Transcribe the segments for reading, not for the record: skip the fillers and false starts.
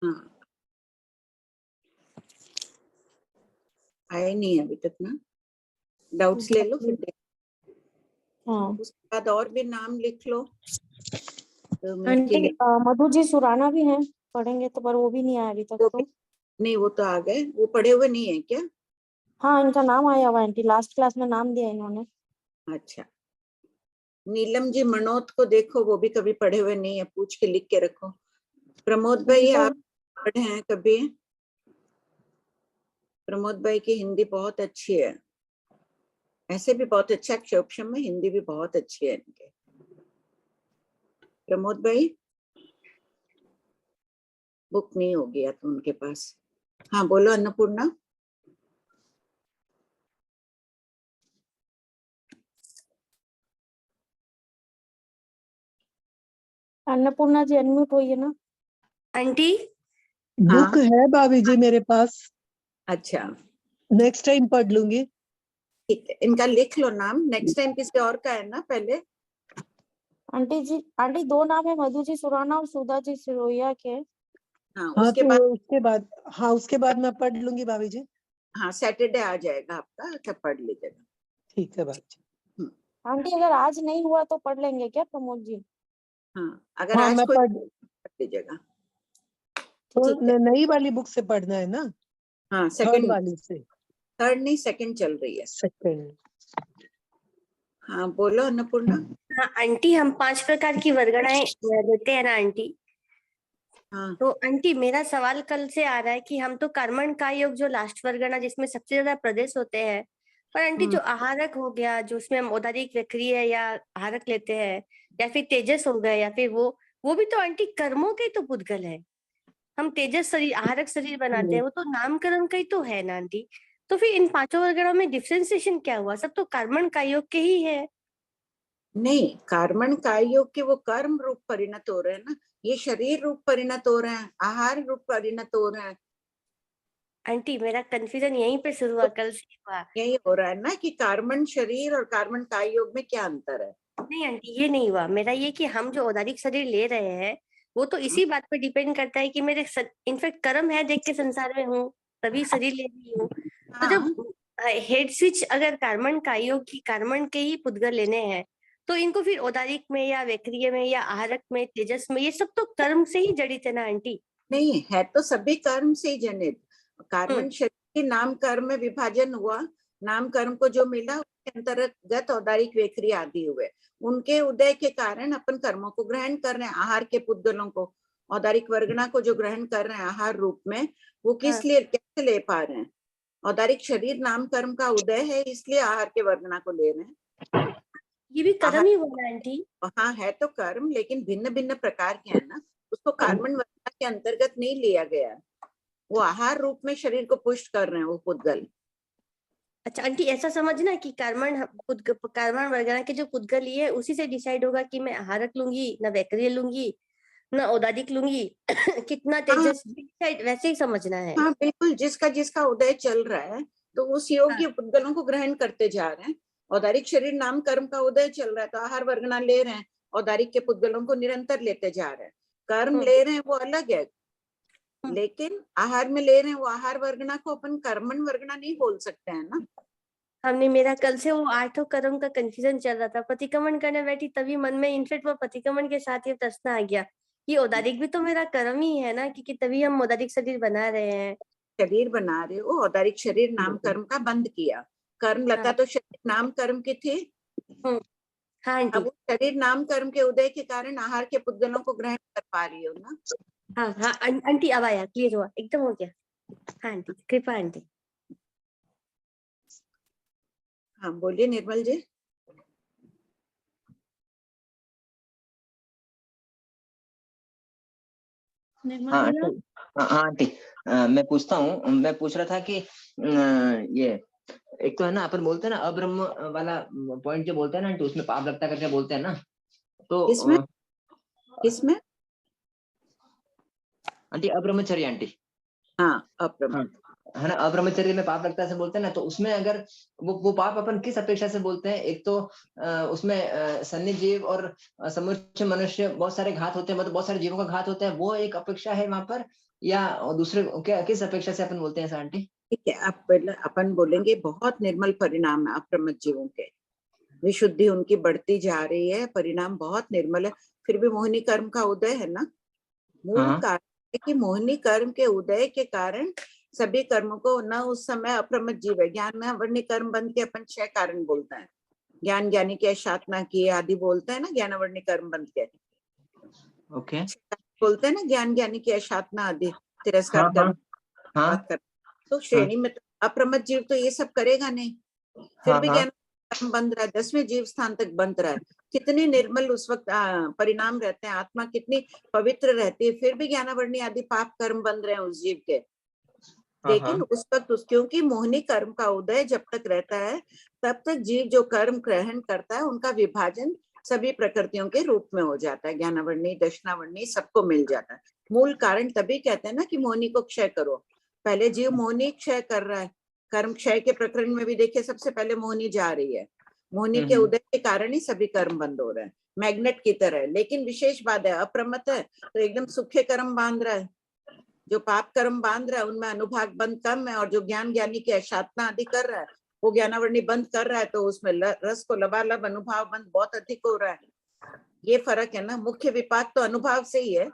हाँ, आए नहीं अभी तक ना, डाउट्स ले लो फिर देख। हाँ उसके बाद और भी नाम लिख लो। आंटी, मधु जी सुराना भी हैं, पढ़ेंगे तो, पर वो भी नहीं आया अभी तक तो। नहीं, वो तो आ गए, वो पढ़े हुए नहीं है क्या? हाँ, इनका नाम आया हुआ आंटी, लास्ट क्लास में नाम दिया इन्होंने। अच्छा, नीलम जी मनोत को देखो, वो भी कभी पढ़े हुए नहीं है, पूछ के लिख के रखो। प्रमोद भाई, आप पढ़े हैं कभी? प्रमोद भाई की हिंदी बहुत अच्छी है, ऐसे भी बहुत अच्छा अक्षरक्षम में हिंदी भी बहुत अच्छी है इनके। प्रमोद भाई, बुक नहीं हो गया तो उनके पास। हाँ बोलो अन्नपूर्णा। अन्नपूर्णा जी अनम्यूट होइए ना आंटी। बुक है भाभी जी मेरे पास, अच्छा नेक्स्ट टाइम पढ़ लूंगी। ठीक है, इनका लिख लो नाम, नेक्स्ट टाइम किसी और का है ना पहले। आंटी जी। आंटी दो नाम है, मधु जी सुराना और सुधा जी सिरोया के। हाँ हाँ उसके तो बाद, उसके बाद मैं पढ़ लूंगी भाभी जी। हाँ सैटरडे आ जाएगा आपका, तब पढ़ लीजिएगा। ठीक है भाभी जी। आंटी अगर आज नहीं हुआ तो पढ़ लेंगे क्या प्रमोद जी? हाँ अगर हाँ आज मैं कोई पढ़ लीजिएगा। तो ठीक है। नई वाली बुक से पढ़ना है ना? हाँ थर्ड सेकंड, वाली से? थर्ड नहीं सेकंड चल रही है। सेकंड। हाँ बोलो अन्नपूर्णा। हाँ आंटी, हम 5 प्रकार की वर्गणाएं देते हैं ना आंटी। हाँ तो आंटी मेरा सवाल कल से आ रहा है कि हम तो कर्मण का योग जो लास्ट वर्गना जिसमें सबसे ज्यादा प्रदेश होते हैं, पर आंटी जो आहारक हो गया, जो उसमें हम औदारिक वक्रीय या आहारक लेते हैं, या फिर तेजस हो गए, या फिर वो भी तो आंटी कर्मों के तो पुद्गल है। हम तेजस शरीर आहारक शरीर बनाते हैं, वो तो नामकरण का ही तो है ना आंटी। तो फिर इन 5 वर्गणों में डिफ्रेंसिएशन क्या हुआ? सब तो कर्मण का योग के ही है। नहीं, कर्मण कायोग के वो कर्म रूप परिणत हो रहे हैं ना, ये शरीर रूप परिणत हो रहे हैं, आहार रूप परिणत हो रहे हैं। आंटी मेरा कंफ्यूजन यहीं पे शुरू हुआ, कल से हुआ। यही हो रहा है ना कि कार्बन शरीर और कार्बन कायोग में क्या अंतर है। नहीं आंटी, ये नहीं हुआ मेरा, ये कि हम जो औदारिक शरीर ले रहे हैं वो तो इसी बात पे डिपेंड करता है कि मेरे इनफैक्ट कर्म है देख के संसार में हूँ, तभी शरीर ले रही हूँ। तो जब हेड स्विच अगर कार्बन कायोग की कार्बन के ही पुद्गल लेने हैं, तो इनको फिर औदारिक में या वैक्रिय में या आहारक में तेजस में, ये सब तो कर्म से ही जड़ित है ना आंटी। नहीं है तो सभी कर्म से ही जनित। कार्बन शरीर के नाम कर्म में विभाजन हुआ, नाम कर्म को जो मिला उसके अंतर्गत औदारिक वेखरी आदि हुए, उनके उदय के कारण अपन कर्मों को ग्रहण कर रहे हैं, आहार के पुद्गलों को, औदारिक वर्गना को जो ग्रहण कर रहे हैं आहार रूप में, वो किस लिए कैसे ले पा रहे हैं? औदारिक शरीर नाम कर्म का उदय है, इसलिए आहार के वर्गना को ले रहे हैं। ये भी कर्म ही हुआ आंटी। हाँ है तो कर्म, लेकिन भिन्न भिन्न प्रकार के हैं ना, उसको कार्बन वर्गना के अंतर्गत नहीं लिया गया है, वो आहार रूप में शरीर को पुष्ट कर रहे हैं वो पुद्गल। अच्छा आंटी, ऐसा समझना कि कार्बन वगैरह के जो पुद्गल लिए उसी से डिसाइड होगा कि मैं आहारक लूंगी ना वैक्रिय लूंगी ना औदारिक लूंगी कितना तेजस, वैसे ही समझना है। हाँ बिल्कुल, जिसका जिसका उदय चल रहा है तो उस योग्य पुद्गलों को ग्रहण करते जा रहे हैं। औदारिक शरीर नाम कर्म का उदय चल रहा है तो आहार वर्गना ले रहे हैं, औदारिक के पुद्गलों को निरंतर लेते जा रहे हैं। कर्म ले रहे हैं वो अलग है, लेकिन आहार में ले रहे हैं वो आहार वर्गना को अपन कर्मण वर्गना नहीं बोल सकते हैं ना। हमने, मेरा कल से वो 8 कर्म का कंफ्यूजन चल रहा था, प्रतिक्रमण करने बैठी तभी मन में इनफेक्ट वो प्रतिक्रमण के साथ ये प्रश्न आ गया कि औदारिक भी तो मेरा कर्म ही है ना, क्योंकि तभी हम औदारिक शरीर बना रहे हैं। शरीर बना रहे हो, औदारिक शरीर नाम कर्म का बंद किया, कर्म लता तो शरीर नाम कर्म की थी। हाँ आंटी। अब शरीर नाम कर्म के उदय के कारण आहार के पुद्गलों को ग्रहण कर पा रही हो ना। हाँ हाँ आंटी, अब आया, क्लियर हुआ, एकदम हो गया। हाँ आंटी, कृपा आंटी। हाँ बोलिए निर्मल जी। हाँ आंटी, मैं पूछता हूँ, मैं पूछ रहा था कि ये एक तो है ना, अपन बोलते हैं ना अब्रह्म वाला पॉइंट जो बोलते हैं ना आंटी, उसमें पाप लगता करके बोलते हैं ना, तो किसमें आंटी अब्रह्मचर्य आंटी। हाँ अब्रह्म। हाँ, है ना, अब्रह्मचर्य में पाप लगता है से बोलते हैं ना, तो उसमें अगर वो पाप अपन किस अपेक्षा से बोलते हैं? एक तो उसमें सन्नी जीव और समुच्चय मनुष्य बहुत सारे घात होते हैं, मतलब बहुत सारे जीवों का घात होता है, वो एक अपेक्षा है वहां पर, या दूसरे क्या किस अपेक्षा से अपन बोलते हैं ऐसा आंटी? ठीक है, आप पहले अपन बोलेंगे बहुत निर्मल परिणाम है अप्रमत जीवों के, विशुद्धि उनकी बढ़ती जा रही है, परिणाम बहुत निर्मल है। फिर भी मोहिनी कर्म का उदय है ना, मूल हाँ। कारण है कि मोहिनी कर्म के उदय के कारण सभी कर्मों को न उस समय अप्रमत जीव है, ज्ञान में वर्णी कर्म बंध के अपन 6 कारण बोलते हैं, ज्ञान ज्ञानी के साधना किए आदि बोलते हैं ना, ज्ञान वर्णी कर्म बंध के ओके। बोलते हैं ना, ज्ञान ज्ञानी की साधना आदि, तिरस्कार हाँ, कर्म, हाँ, बात कर, तो श्रेणी में तो अप्रमत जीव तो ये सब करेगा नहीं, फिर हाँ, भी हाँ, ज्ञान कर्म बंध रहा है, 10वें जीव स्थान तक बंध रहा है। कितनी निर्मल उस वक्त परिणाम रहते हैं, आत्मा कितनी पवित्र रहती है, फिर भी ज्ञानावर्णी आदि पाप कर्म बंध रहे हैं उस जीव के। लेकिन उस वक्त क्योंकि मोहिनी कर्म का उदय जब तक रहता है, तब तक जीव जो कर्म ग्रहण करता है उनका विभाजन सभी प्रकृतियों के रूप में हो जाता है, ज्ञानावर्णी दशनावर्णी सबको मिल जाता है। मूल कारण तभी कहते हैं ना कि मोहिनी को क्षय करो, पहले जीव मोहिनी क्षय कर रहा है, कर्म क्षय के प्रकरण में भी देखिए सबसे पहले मोहिनी जा रही है, मोहिनी के उदय के कारण ही सभी कर्म बंद हो रहे हैं, मैग्नेट की तरह। लेकिन विशेष बात है, अप्रमत है तो एकदम सूखे कर्म बांध रहा है, जो पाप कर्म बांध रहा है उनमें अनुभाग बंद कम है, और जो ज्ञान ज्ञानी की साधना आदि कर रहा है वो ज्ञानावर्णी बंद कर रहा है, तो उसमें रस को लबालब अनुभव बंद बहुत अधिक हो रहा है। ये फर्क है ना, मुख्य विपाक तो अनुभव से ही है,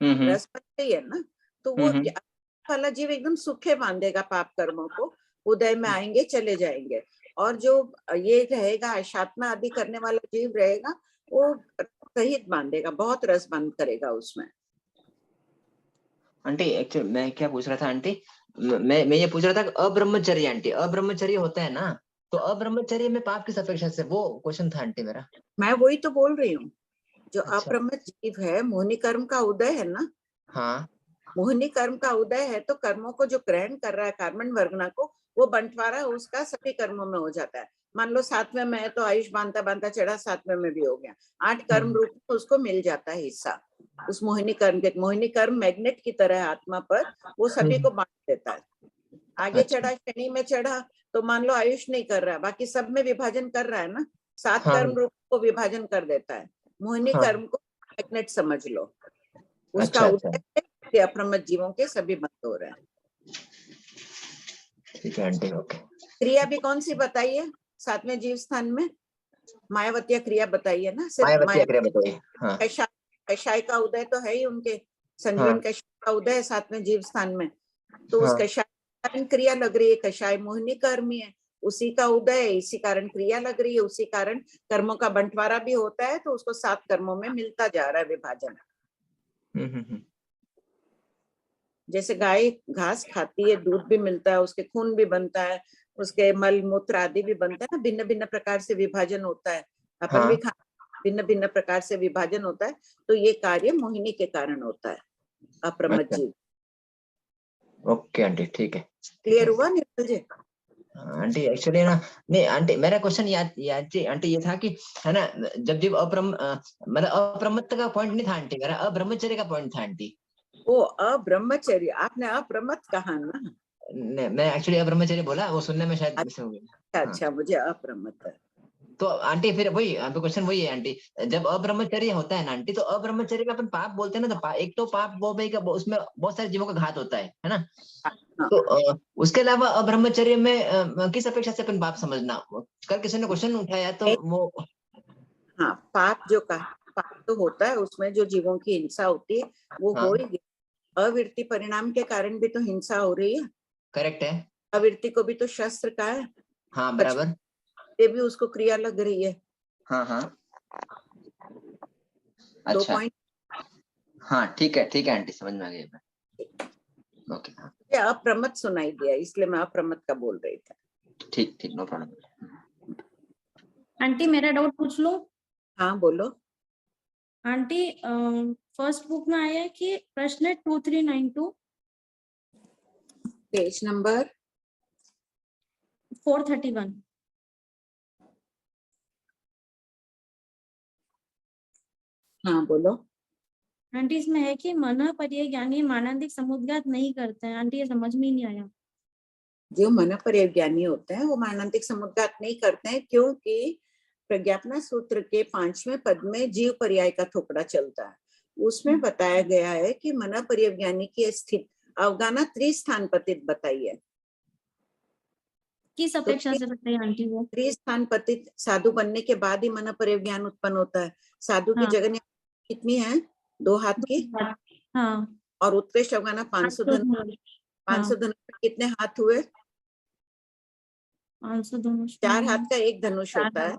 रस से ही है ना, तो वो वाला जीव एकदम सूखे बांधेगा पाप कर्मों को, उदय में आएंगे चले जाएंगे, और जो ये रहेगा साधना आदि करने वाला जीव रहेगा वो सहित बांधेगा, बहुत रस बंद करेगा उसमें। आंटी एक्चुअली मैं क्या पूछ रहा था आंटी, मैं ये पूछ रहा था कि अब्रह्मचर्य आंटी, अब्रह्मचर्य होता है ना, तो अब्रह्मचर्य में पाप किस अपेक्षा से, वो क्वेश्चन था आंटी मेरा। मैं वही तो बोल रही हूँ, जो अच्छा। अप्रमत जीव है, मोहिनी कर्म का उदय है ना, हाँ। मोहिनी कर्म का उदय है, तो कर्मों को जो ग्रहण कर रहा है कार्बन वर्गना को, वो बंटवारा उसका सभी कर्मों में हो जाता है। मान लो 7वें में है तो आयुष बांधता बांधता चढ़ा 7वें में भी हो गया, 8 कर्म रूप में उसको मिल जाता है हिस्सा उस मोहिनी कर्म के। मोहिनी कर्म मैग्नेट की तरह है आत्मा पर, वो सभी को बांट देता है। आगे चढ़ा, शनि में चढ़ा तो मान लो आयुष नहीं कर रहा है, बाकी सब में विभाजन कर रहा है ना, 7 हाँ, कर्म रूप को विभाजन कर देता है। मोहिनी हाँ। कर्म को मैग्नेट समझ लो, उसका अच्छा, अच्छा, उदय अप्रमत जीवों के सभी बंद हो रहे हैं। ठीक है आंटी, ओके। क्रिया भी कौन सी बताइए 7वें जीव स्थान में, मायावती क्रिया बताइए ना, सिर्फ मायावती क्रिया बताइए। हाँ, कषाय का उदय तो है ही उनके, संजीवन हाँ, कषाय का उदय है 7वें जीव स्थान में, तो उस हाँ। कषाय के कारण क्रिया लग रही है, कषाय मोहिनी कर्मी है, उसी का उदय है, इसी कारण क्रिया लग रही है, उसी कारण कर्मों का बंटवारा भी होता है, तो उसको 7 कर्मों में मिलता जा रहा है विभाजन। जैसे गाय घास खाती है, दूध भी मिलता है, उसके खून भी बनता है, उसके मल मूत्र आदि भी बनता है ना, भिन्न भिन्न प्रकार से विभाजन होता है, अपन भी खा भिन्न भिन्न प्रकार से विभाजन होता है, तो ये कार्य मोहिनी के कारण होता है अप्रमत जीव। ओके आंटी, ठीक है। क्लियर हुआ निर्मल जी? आंटी एक्चुअली ना, नहीं आंटी मेरा क्वेश्चन आंटी ये था कि है ना, जब जब मतलब अप्रमत्त का पॉइंट नहीं था आंटी, मेरा अब्रह्मचर्य का पॉइंट था आंटी। वो अब्रह्मचर्य, आपने अप्रमत कहा ना? मैं एक्चुअली अब्रह्मचर्य बोला, वो सुनने में शायद मिस हो गया। अच्छा, मुझे अप्रमत। तो आंटी फिर वही क्वेश्चन वही है आंटी, जब अब्रह्मचर्य होता है ना आंटी, तो अब्रह्मचर्य में अपन पाप बोलते हैं ना, तो एक तो पाप वो भाई का उसमें बहुत सारे जीवों का घात होता है ना, तो उसके अलावा अब्रह्मचर्य में किस अपेक्षा से अपन पाप समझना, कल किसी ने क्वेश्चन उठाया तो वो। हाँ, पाप जो कहा, पाप तो होता है, उसमें जो जीवों की हिंसा होती है वो हो ही गई, अविरति परिणाम के कारण भी तो हिंसा हो रही है। करेक्ट है। अविरति को भी तो शस्त्र का है। हाँ, बराबर। ये भी उसको क्रिया लग रही है। हाँ, हाँ। 2 अच्छा। पॉइंट। हाँ, ठीक है आंटी, समझ में आ गया। ओके, हाँ। अप्रमत सुनाई दिया, इसलिए मैं अप्रमत का बोल रही थी। ठीक, नो प्रॉब्लम। आंटी मेरा डाउट पूछ लो? हाँ बोलो। आंटी फर्स्ट बुक में आया है कि प्रश्न 2392, पेज नंबर 431। हाँ बोलो। आंटी इसमें है कि मन पर्याय ज्ञानी मानंदिक समुद्घात नहीं करते हैं। आंटी ये समझ में ही नहीं आया। जो मनोपरिज्ञानी होते हैं वो मारणांतिक समुद्घात नहीं करते हैं, क्योंकि प्रज्ञापना सूत्र के 5वें पद में जीव पर्याय का थोपड़ा चलता है। उसमें बताया गया है कि मनोपरिज्ञानी की स्थिति अवगाना त्रिस्थान पतित बताइए। किस अपेक्षा से बताइए आंटी वो? त्रिस्थान पतित साधु बनने के बाद ही मनोपरिज्ञान उत्पन्न होता है। साधु की हाँ। जगह कितनी है? 2 हाथ की। हाँ। और उत्कृष्ट अवगाना 500 धनुष। 500 धनुष में कितने हाथ हुए? 500 धनुष 4 हाथ का एक धनुष होता है।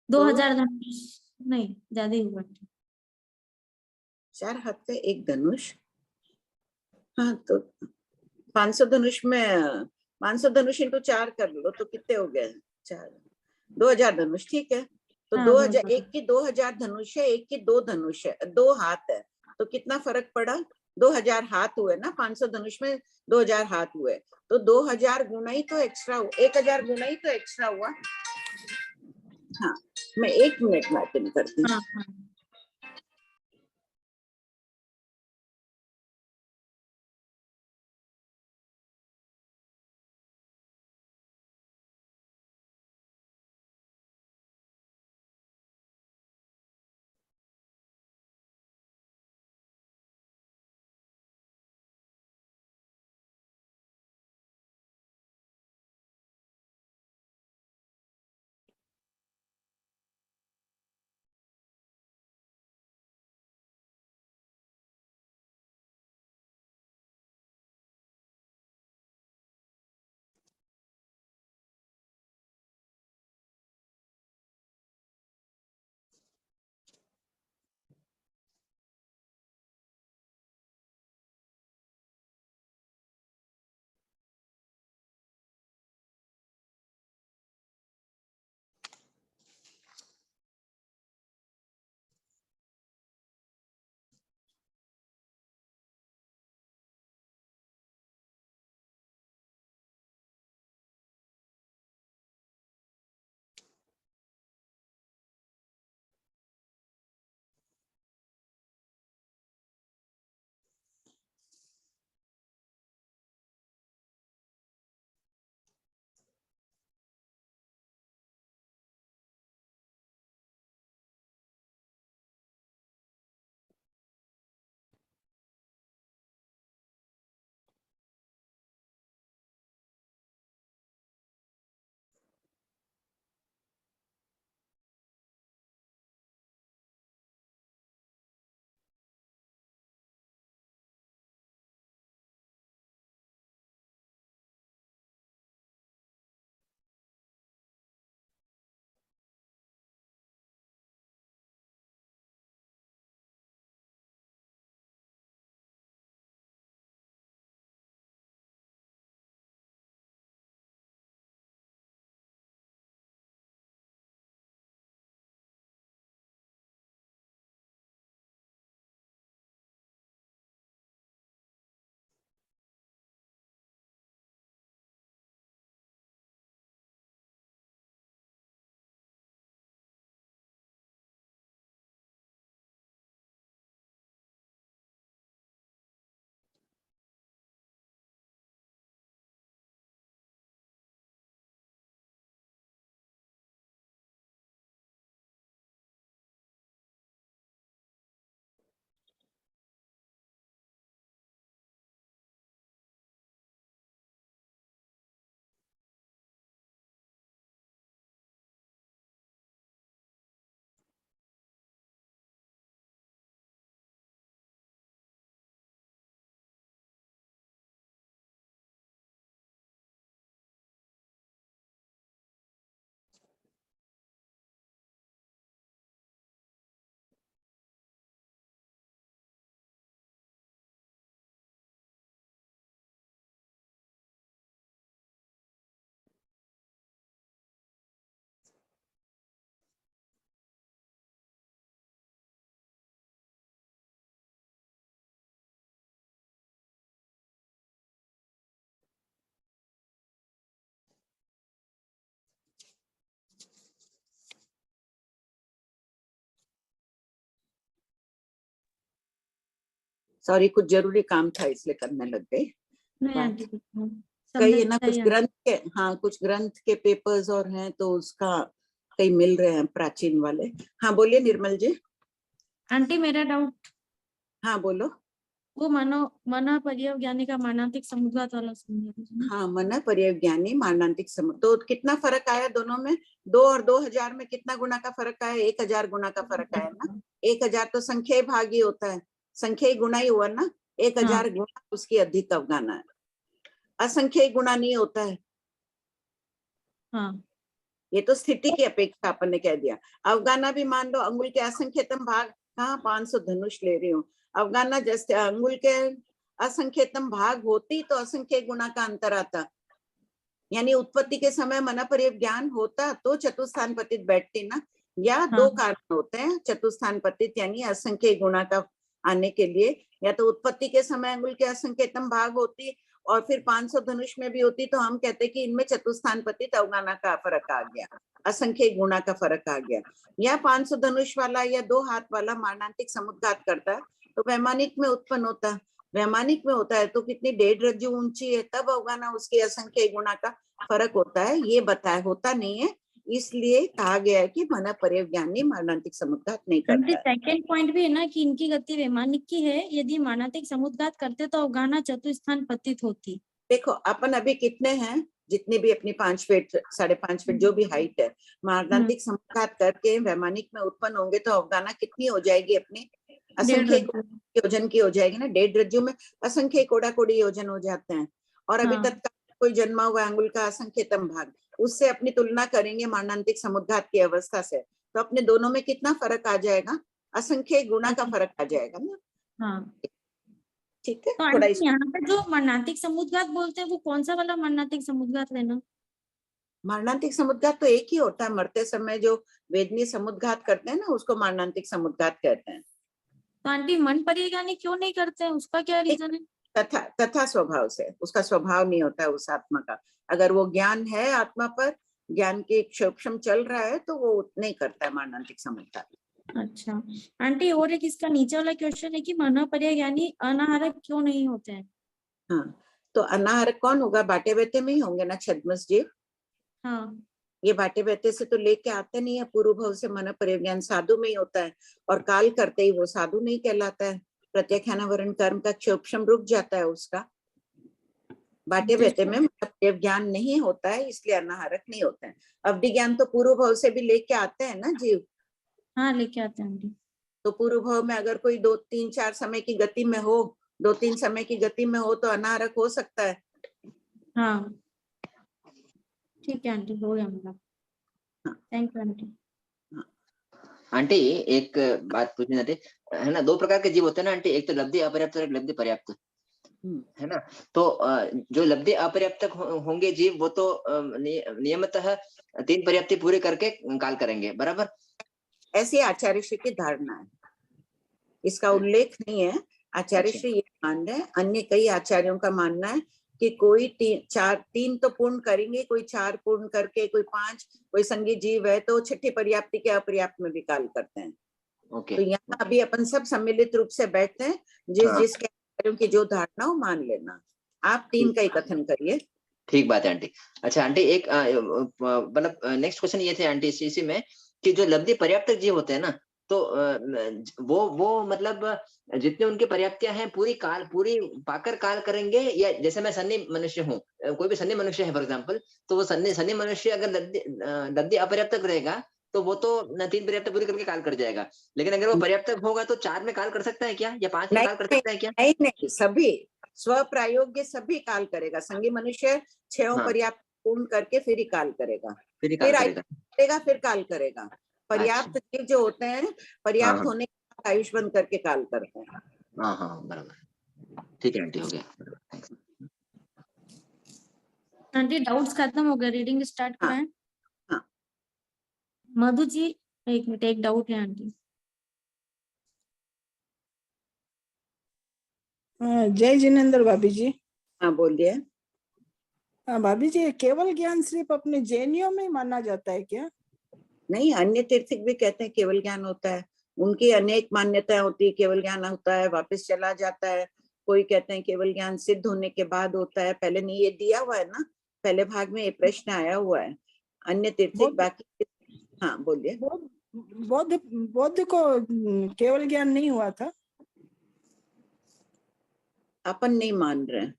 2000 धनुष नहीं, ज्यादा ही हुआ। 4 हाथ का एक धनुष। हाँ, तो 500 धनुष में 500 धनुष इंटू 4 कर लो तो कितने हो गए? 4 2000 धनुष, ठीक है। तो हाँ, 2000, एक की 2000 धनुष है, एक की 2 धनुष है, 2 हाथ है, तो कितना फर्क पड़ा? 2000 हाथ हुए ना, 500 धनुष में 2000 हाथ हुए, तो 2000 गुना ही तो एक्स्ट्रा हुआ, 1000 गुना ही तो एक्स्ट्रा हुआ। हाँ, मैं 1 मिनट में अटेंड करती हूँ। हाँ। सॉरी, कुछ जरूरी काम था इसलिए करने लग गई। नहीं आंटी। कई है ना कुछ समझाइए। ग्रंथ के, हाँ कुछ ग्रंथ के पेपर्स और हैं तो उसका कई मिल रहे हैं प्राचीन वाले। हाँ बोलिए निर्मल जी। आंटी मेरा डाउट, हाँ बोलो। वो मन पर्यवज्ञानी का मानांतिक समुद्घात वाला समझा। हाँ मन पर्यवज्ञानी मानांतिक समुद्घात, तो कितना फर्क आया दोनों में? 2 और 2000 में कितना गुना का फर्क आया? 1000 गुना का फर्क आया ना। 1000 तो संख्या भाग ही होता है, संख्या गुना ही हुआ ना। 1000 गुना उसकी अधिक अवगाना है, असंख्य गुना नहीं होता है। हाँ ये तो स्थिति की अपेक्षा अपन ने कह दिया। अवगाना भी मान लो अंगुल के असंख्यतम भाग, कहाँ 500 धनुष ले रही हूँ, अवगाना जैसे अंगुल के असंख्यतम भाग होती तो असंख्य गुना का अंतर आता, यानी उत्पत्ति के समय मन पर्यवज्ञान होता तो चतुस्थान पतित बैठती ना। या दो कारण होते हैं चतुस्थान पतित यानी असंख्य गुना का आने के लिए, या तो उत्पत्ति के समय अंगुल के असंख्यतम भाग होती और फिर 500 धनुष में भी होती तो हम कहते कि इनमें चतुस्थान पतित अवगाना का फर्क आ गया, असंख्य गुणा का फर्क आ गया। या 500 धनुष वाला या 2 हाथ वाला मानांतिक समुद्घात करता है तो वैमानिक में उत्पन्न होता है। वैमानिक में होता है तो कितनी 1.5 रज्जु ऊंची है तब अवगाना उसके असंख्य गुणा का फर्क होता है, ये बताया होता नहीं है, इसलिए कहा गया है कि मन पर्यवज्ञानी मानांतिक समुद्घात नहीं करता है। सेकंड पॉइंट भी है ना कि इनकी गति वैमानिक की है, यदि मानांतिक समुद्घात करते तो अवगाना चतुस्थान पतित होती। देखो अपन अभी कितने हैं, जितनी भी अपनी 5 फीट 5.5 फीट जो भी हाइट है, मानांतिक समुद्घात करके वैमानिक में उत्पन्न होंगे तो अवगाना कितनी हो जाएगी अपनी? असंख्य योजन की हो जाएगी ना। 1.5 रज्जु में असंख्य कोड़ा कोड़ी योजन हो जाते हैं। और अभी तत्काल कोई जन्मा हुआ अंगुल का असंख्यतम भाग, उससे अपनी तुलना करेंगे मानांतिक समुद्घात की अवस्था से तो अपने दोनों में कितना फर्क आ जाएगा? असंख्य गुना का फर्क आ जाएगा ना। हाँ ठीक है। तो थोड़ा यहाँ पे जो मानांतिक समुद्घात बोलते हैं वो कौन सा वाला मानांतिक समुद्घात लेना? मारणांतिक समुद्घात तो एक ही होता है, मरते समय जो वेदनी समुद्घात करते हैं ना उसको मारणांतिक समुद्घात कहते हैं। तो आंटी मन पर्यवज्ञानी क्यों नहीं करते हैं, उसका क्या रीजन है? तथा स्वभाव से, उसका स्वभाव नहीं होता है उस आत्मा का। अगर वो ज्ञान है आत्मा पर, ज्ञान के क्षोभम चल रहा है तो वो नहीं करता है मारणांतिक समुद्घात। अच्छा आंटी और एक इसका नीचे वाला क्वेश्चन है कि मन पर्यवज्ञानी अनाहारक क्यों नहीं होते हैं? हाँ तो अनाहारक कौन होगा? बाटे बेटे में ही होंगे ना छद्मस जी। हाँ ये बाटे बेटे से तो लेके आते नहीं है, पूर्व भव से मन पर्यवज्ञान साधु में ही होता है और काल करते ही वो साधु नहीं कहलाता है, प्रत्यक्षानावरण कर्म का क्षोभम रुक जाता है उसका। बाटे बेटे में ज्ञान नहीं होता है इसलिए अनाहारक नहीं होते हैं। अवधि ज्ञान तो पूर्व भव से भी लेके आते हैं ना जीव। हाँ लेके आते हैं। तो पूर्व भव में अगर कोई 2 3 4 समय की गति में हो, 2 3 समय की गति में हो तो अनाहारक हो सकता है। हाँ ठीक है आंटी, हो गया मेरा। Thank you aunty. आंटी एक बात पूछनी थी, है ना, 2 प्रकार के जीव होते हैं ना आंटी, एक तो लब्धि अपर्याप्त और एक लब्धि पर्याप्त, है ना। तो जो लब्धि अपर्याप्त होंगे जीव वो तो नियमतः 3 पर्याप्ति पूरे करके काल करेंगे, बराबर? ऐसी आचार्य श्री की धारणा है, इसका उल्लेख नहीं है। आचार्य श्री ये मान रहे हैं, अन्य कई आचार्यों का मानना है कि कोई 3 तो पूर्ण करेंगे, कोई 4 पूर्ण करके, कोई 5, कोई संगी जीव है तो छठी पर्याप्ति के अपर्याप्त में भी काल करते हैं। तो यहाँ अभी अपन सब सम्मिलित रूप से बैठते हैं, जिसके आचार्यों की जो धारणा हो मान लेना। आप 3 का ही कथन करिए। ठीक बात है आंटी। अच्छा आंटी एक मतलब नेक्स्ट क्वेश्चन ये थे आंटी इसी में कि जो लब्धि पर्याप्त जीव होते हैं ना, तो वो मतलब जितने उनके पर्याप्तियां हैं पूरी पाकर काल करेंगे, या जैसे मैं सन्नी मनुष्य हूँ, कोई भी सन्नी मनुष्य है फॉर एग्जांपल, तो वो सन्नी मनुष्य अगर लब्धि अपर्याप्त रहेगा तो वो तो 3 पर्याप्त पूरी करके काल कर जाएगा, लेकिन अगर वो पर्याप्त होगा तो 4 में काल कर सकता है क्या, या 5 में काल कर सकता है क्या? नहीं, सभी स्वप्रायोग्य सभी काल करेगा। संगी मनुष्य 6 पर्याप्त पूर्ण करके फिर ही काल करेगा, फिर काल करेगा। पर्याप्त जीव जो होते हैं पर्याप्त होने के बाद आयुष बंद करके काल करते हैं। हाँ बराबर, ठीक है आंटी, हो गया। आंटी डाउट्स खत्म हो गए, रीडिंग स्टार्ट कराएं? हाँ। मधु जी एक मिनट, एक डाउट है आंटी। जय जिनेंद्र भाभी जी। हाँ बोलिए। भाभी जी केवल ज्ञान सिर्फ अपने जैनियों में ही माना जाता है क्या? नहीं, अन्य तीर्थिक भी कहते हैं केवल ज्ञान होता है, उनकी अनेक मान्यताएं होती है, केवल ज्ञान होता है वापस चला जाता है, कोई कहते हैं केवल ज्ञान सिद्ध होने के बाद होता है, पहले नहीं, ये दिया हुआ है ना, पहले भाग में ये प्रश्न आया हुआ है। अन्य तीर्थिक बौद्ध- बाकी, हाँ बोलिए। बौद्ध को केवल ज्ञान नहीं हुआ था। अपन नहीं मान रहे हैं।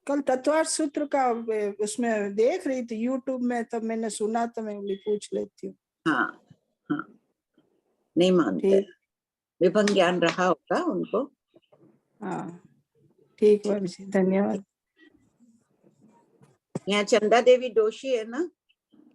कल तत्वार्थ सूत्र का उसमें देख रही थी यूट्यूब में, तब मैंने सुना तो मैं बोली पूछ लेती हूँ। हाँ हाँ, नहीं मानते, ठीक, विभंग ज्ञान रहा होगा उनको। हाँ ठीक भाभी जी, धन्यवाद। यहाँ चंदा देवी दोषी है ना,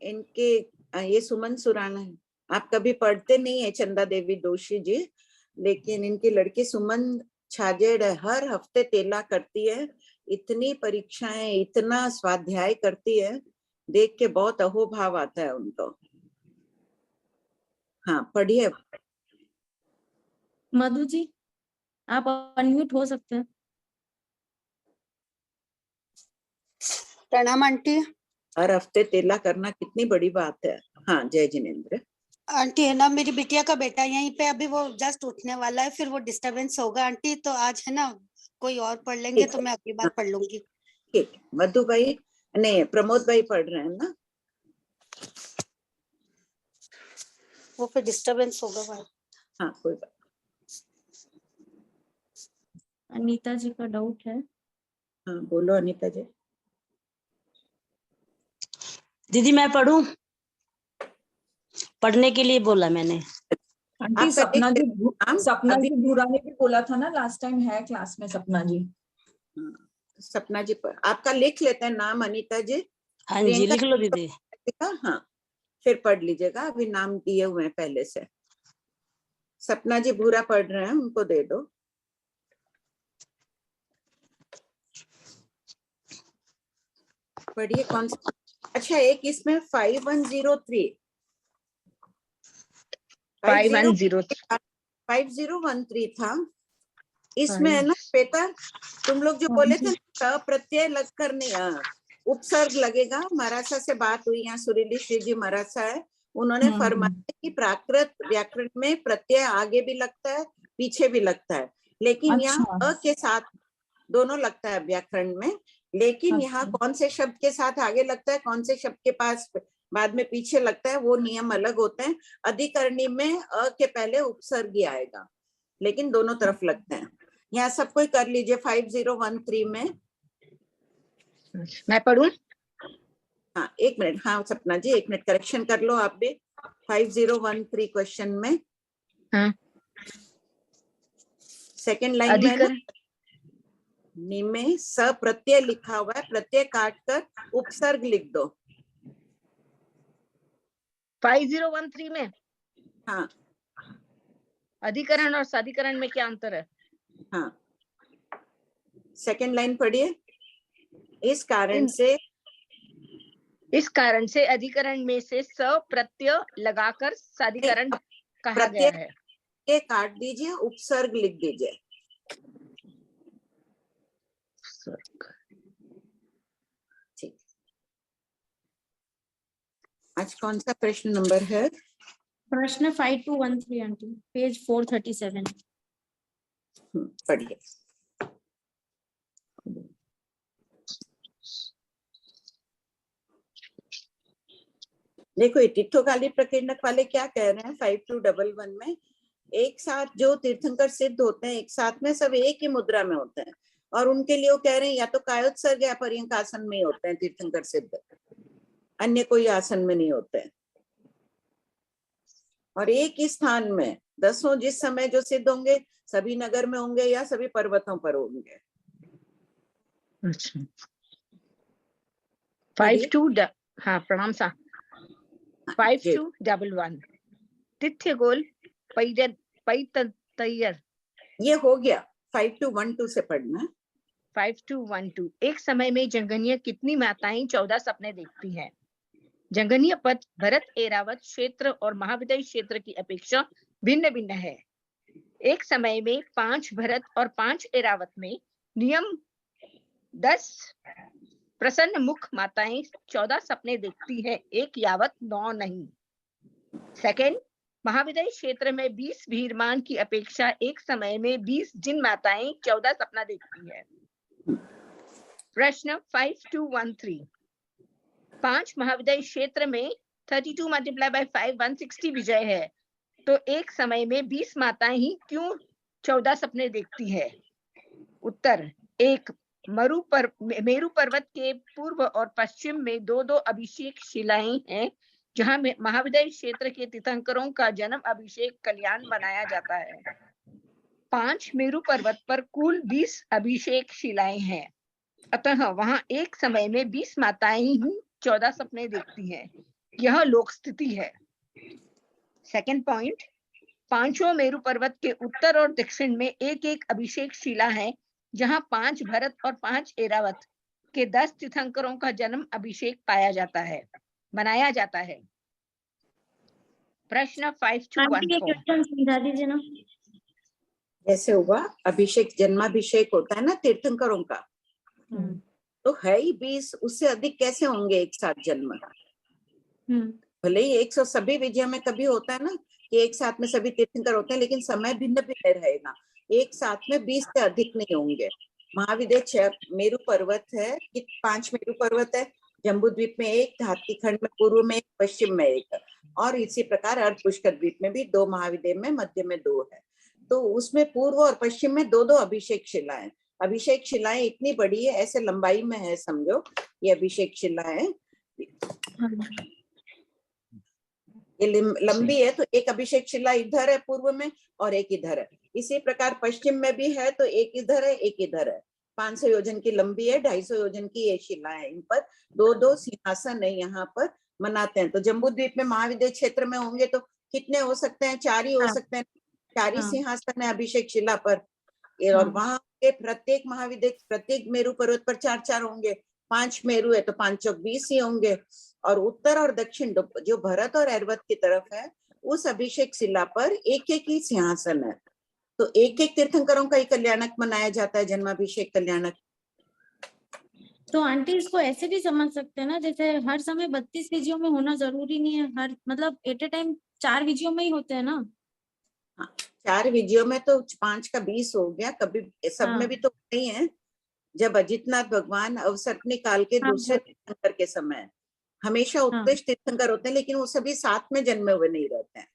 इनके ये सुमन सुराना है, आप कभी पढ़ते नहीं है चंदा देवी दोषी जी, लेकिन इनकी लड़की सुमन छाजेड़ हर हफ्ते तेला करती है, इतनी परीक्षाएं, इतना स्वाध्याय करती है, देख के बहुत अहोभाव आता है उनको। हाँ पढ़िए। मधु जी, आप अनम्यूट हो सकते हैं। प्रणाम आंटी। हर हफ्ते तेला करना कितनी बड़ी बात है। हाँ जय जिनेन्द्र। आंटी है ना, मेरी बिटिया का बेटा यहीं पे, अभी वो जस्ट उठने वाला है, फिर वो डिस्टरबेंस होगा आंटी, तो आज है ना कोई और पढ़ लेंगे, ठीक तो है। मैं अगली बार पढ़ लूंगी। ठीक है, मधु भाई नहीं प्रमोद भाई पढ़ रहे हैं ना, वो फिर डिस्टरबेंस होगा भाई। हाँ कोई बात। अनीता जी का डाउट है। हाँ बोलो अनीता जी। दीदी मैं पढ़ूं? पढ़ने के लिए बोला मैंने। आंटी आपका सपना देख जी, नाम सपना अभी, जी भूरा ने भी बोला था ना लास्ट टाइम, है क्लास में सपना जी। सपना जी पर आपका लिख लेते हैं नाम अनीता जी। हाँ जी लिख लो दीदी। हाँ फिर पढ़ लीजिएगा, अभी नाम दिए हुए हैं पहले से। सपना जी भूरा पढ़ रहे हैं, उनको दे दो। पढ़िए कौन सा। अच्छा एक इसमें 5103 5013 था, इसमें है ना श्वेता, तुम लोग जो बोले थे प्रत्यय लग कर नहीं, उपसर्ग लगेगा। मराठा से बात हुई, यहाँ सुरीली श्री जी मराठा है, उन्होंने फरमाया कि प्राकृत व्याकरण में प्रत्यय आगे भी लगता है पीछे भी लगता है, लेकिन यहाँ अच्छा। अ के साथ दोनों लगता है व्याकरण में, लेकिन यहाँ अच्छा। कौन से शब्द के साथ आगे लगता है, कौन से शब्द के पास बाद में पीछे लगता है, वो नियम अलग होते हैं। अधिकरणी में अ के पहले उपसर्ग ही आएगा, लेकिन दोनों तरफ लगते हैं। यहाँ सब कोई कर लीजिए 5013 में। मैं पढ़ूं? हाँ एक मिनट, हाँ सपना जी एक मिनट करेक्शन कर लो आप भी। 5013 क्वेश्चन में हाँ। सेकेंड लाइन में ना नी में स प्रत्यय लिखा हुआ है, प्रत्यय काट कर उपसर्ग लिख दो। 5013 में हाँ अधिकरण और साधिकरण में क्या अंतर है? हाँ सेकेंड लाइन पढ़िए। इस कारण से अधिकरण में से स प्रत्यय लगाकर साधिकरण कहा गया है। ये काट दीजिए, उपसर्ग लिख दीजिए। ठीक, आज कौन सा प्रश्न नंबर है? प्रश्न 5213 आंटी, पेज 437। पढ़िए। देखो ये टिट्ठोकाली प्रकीर्णक वाले क्या कह रहे हैं 5211 में, एक साथ जो तीर्थंकर सिद्ध होते हैं एक साथ में सब एक ही मुद्रा में होते हैं, और उनके लिए वो कह रहे हैं या तो कायोत्सर्ग या पर्यंक आसन में होते हैं तीर्थंकर सिद्ध, अन्य कोई आसन में नहीं होते हैं। और एक ही स्थान में दसों जिस समय जो सिद्ध होंगे सभी नगर में होंगे या सभी पर्वतों पर होंगे। अच्छा 52 हाँ प्रणाम सा 5211 तिथ्य गोल पैतैयर, ये हो गया। 5212 से पढ़ना। 5212 एक समय में जंगनिया कितनी माताएं 14 सपने देखती हैं? जंगनीय पद भरत एरावत क्षेत्र और महाविद्यालय क्षेत्र की अपेक्षा भिन्न भिन्न है। एक समय में 5 भरत और 5 एरावत में नियम 10 प्रसन्न मुख माताएं 14 सपने देखती है, एक यावत 9 नहीं। सेकंड, महाविद्यालय क्षेत्र में 20 विहिरमान की अपेक्षा एक समय में 20 जिन माताएं 14 सपना देखती है। प्रश्न 5213, 5 महाविद्यालय क्षेत्र में 32 मल्टीप्लाई बाय 5 160 विजय है, तो एक समय में 20 माताएं ही क्यों 14 सपने देखती है? उत्तर, एक, मेरू पर्वत के पूर्व और पश्चिम में दो दो अभिषेक शिलाएं हैं, जहां महाविद्यालय क्षेत्र के तीर्थंकरों का जन्म अभिषेक कल्याण मनाया जाता है। 5 मेरू पर्वत पर कुल 20 अभिषेक शिलाएं हैं, अतः वहां एक समय में 20 माताएं ही 14 सपने देखती हैं। यह लोक स्थिति है। सेकंड पॉइंट, पांचों मेरू पर्वत के उत्तर और दक्षिण में एक एक अभिषेक शिला है, जहां 5 भरत और 5 एरावत के 10 तीर्थंकरों का जन्म अभिषेक पाया जाता है, मनाया जाता है। प्रश्न 5214, जैसे हुआ अभिषेक, जन्माभिषेक होता है ना तीर्थंकरों का, तो है ही 20, उससे अधिक कैसे होंगे एक साथ जन्म? भले ही 100 सभी विजयों में कभी होता है ना कि एक साथ में सभी तीर्थंकर होते हैं, लेकिन समय भिन्न भिन्न रहेगा। एक साथ में 20 से अधिक नहीं होंगे। महाविद्यालय 6 मेरू पर्वत है कि 5 मेरू पर्वत है, जम्बू द्वीप में 1, धात्री खंड में पूर्व में 1, पश्चिम में 1, और इसी प्रकार अर्ध पुष्कर द्वीप में भी 2 महाविद्यालय में, मध्य में 2 है। तो उसमें पूर्व और पश्चिम में 2-2 अभिषेक शिलाएं। अभिषेक शिलाएं इतनी बड़ी है, ऐसे लंबाई में है समझो ये अभिषेक शिलाएं, ये लंबी है, तो एक अभिषेक शिला इधर है पूर्व में और एक इधर है। इसी प्रकार पश्चिम में भी है, तो एक इधर है एक इधर है। 500 योजन की लंबी है, 250 योजन की ये शिला है। इन पर 2-2 सिंहासन है, यहाँ पर मनाते हैं। तो जम्बू द्वीप में महाविद्यालय क्षेत्र में होंगे तो कितने हो सकते हैं? 4 ही हो सकते हैं, 4 ही सिंहासन है अभिषेक शिला पर। और वहां के प्रत्येक महाविद्यालय, प्रत्येक मेरू पर्वत पर 4-4 होंगे। 5 मेरू है तो 5 चौक 20 ही होंगे। और उत्तर और दक्षिण जो भरत और ऐरावत की तरफ है, उस अभिषेक शिला पर एक एक ही सिंहासन है। तो एक एक तीर्थंकरों का ही कल्याणक मनाया जाता है, जन्माभिषेक कल्याणक। तो आंटी इसको ऐसे भी समझ सकते हैं ना, जैसे हर समय 32 विजयों में होना जरूरी नहीं है, हर मतलब एट ए टाइम 4 विजयों में ही होते हैं ना। 4 विजयों में तो 5 का 20 हो गया, कभी सब में भी तो नहीं है। जब अजितनाथ भगवान अवसर निकाल के दूसरे तीर्थंकर के समय हमेशा उत्कृष्ट तीर्थंकर होते हैं, लेकिन वो सभी साथ में जन्मे हुए नहीं रहते हैं,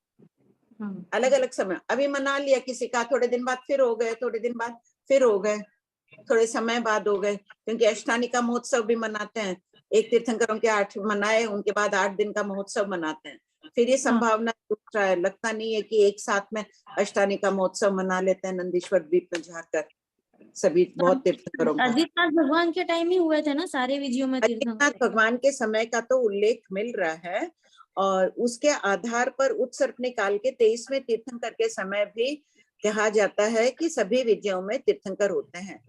अलग अलग समय। अभी मना लिया किसी का, थोड़े दिन बाद फिर हो गए, थोड़े दिन बाद फिर हो गए, थोड़े समय बाद हो गए, क्योंकि अष्टानिका महोत्सव भी मनाते हैं। एक तीर्थंकरों के 8 मनाए, उनके बाद 8 दिन का महोत्सव मनाते हैं। फिर ये संभावना दूसरा है, लगता नहीं है कि एक साथ में अष्टानिका महोत्सव मना लेते हैं नंदीश्वर द्वीप में जाकर सभी बहुत तीर्थंकरों का। अजितनाथ भगवान के टाइम ही हुए थे ना सारे विजयों में अजितनाथ भगवान के समय का तो उल्लेख मिल रहा है, और उसके आधार पर उत्सर्प निकाल के 23वें तीर्थंकर के समय भी कहा जाता है कि सभी विजयों में तीर्थंकर होते हैं।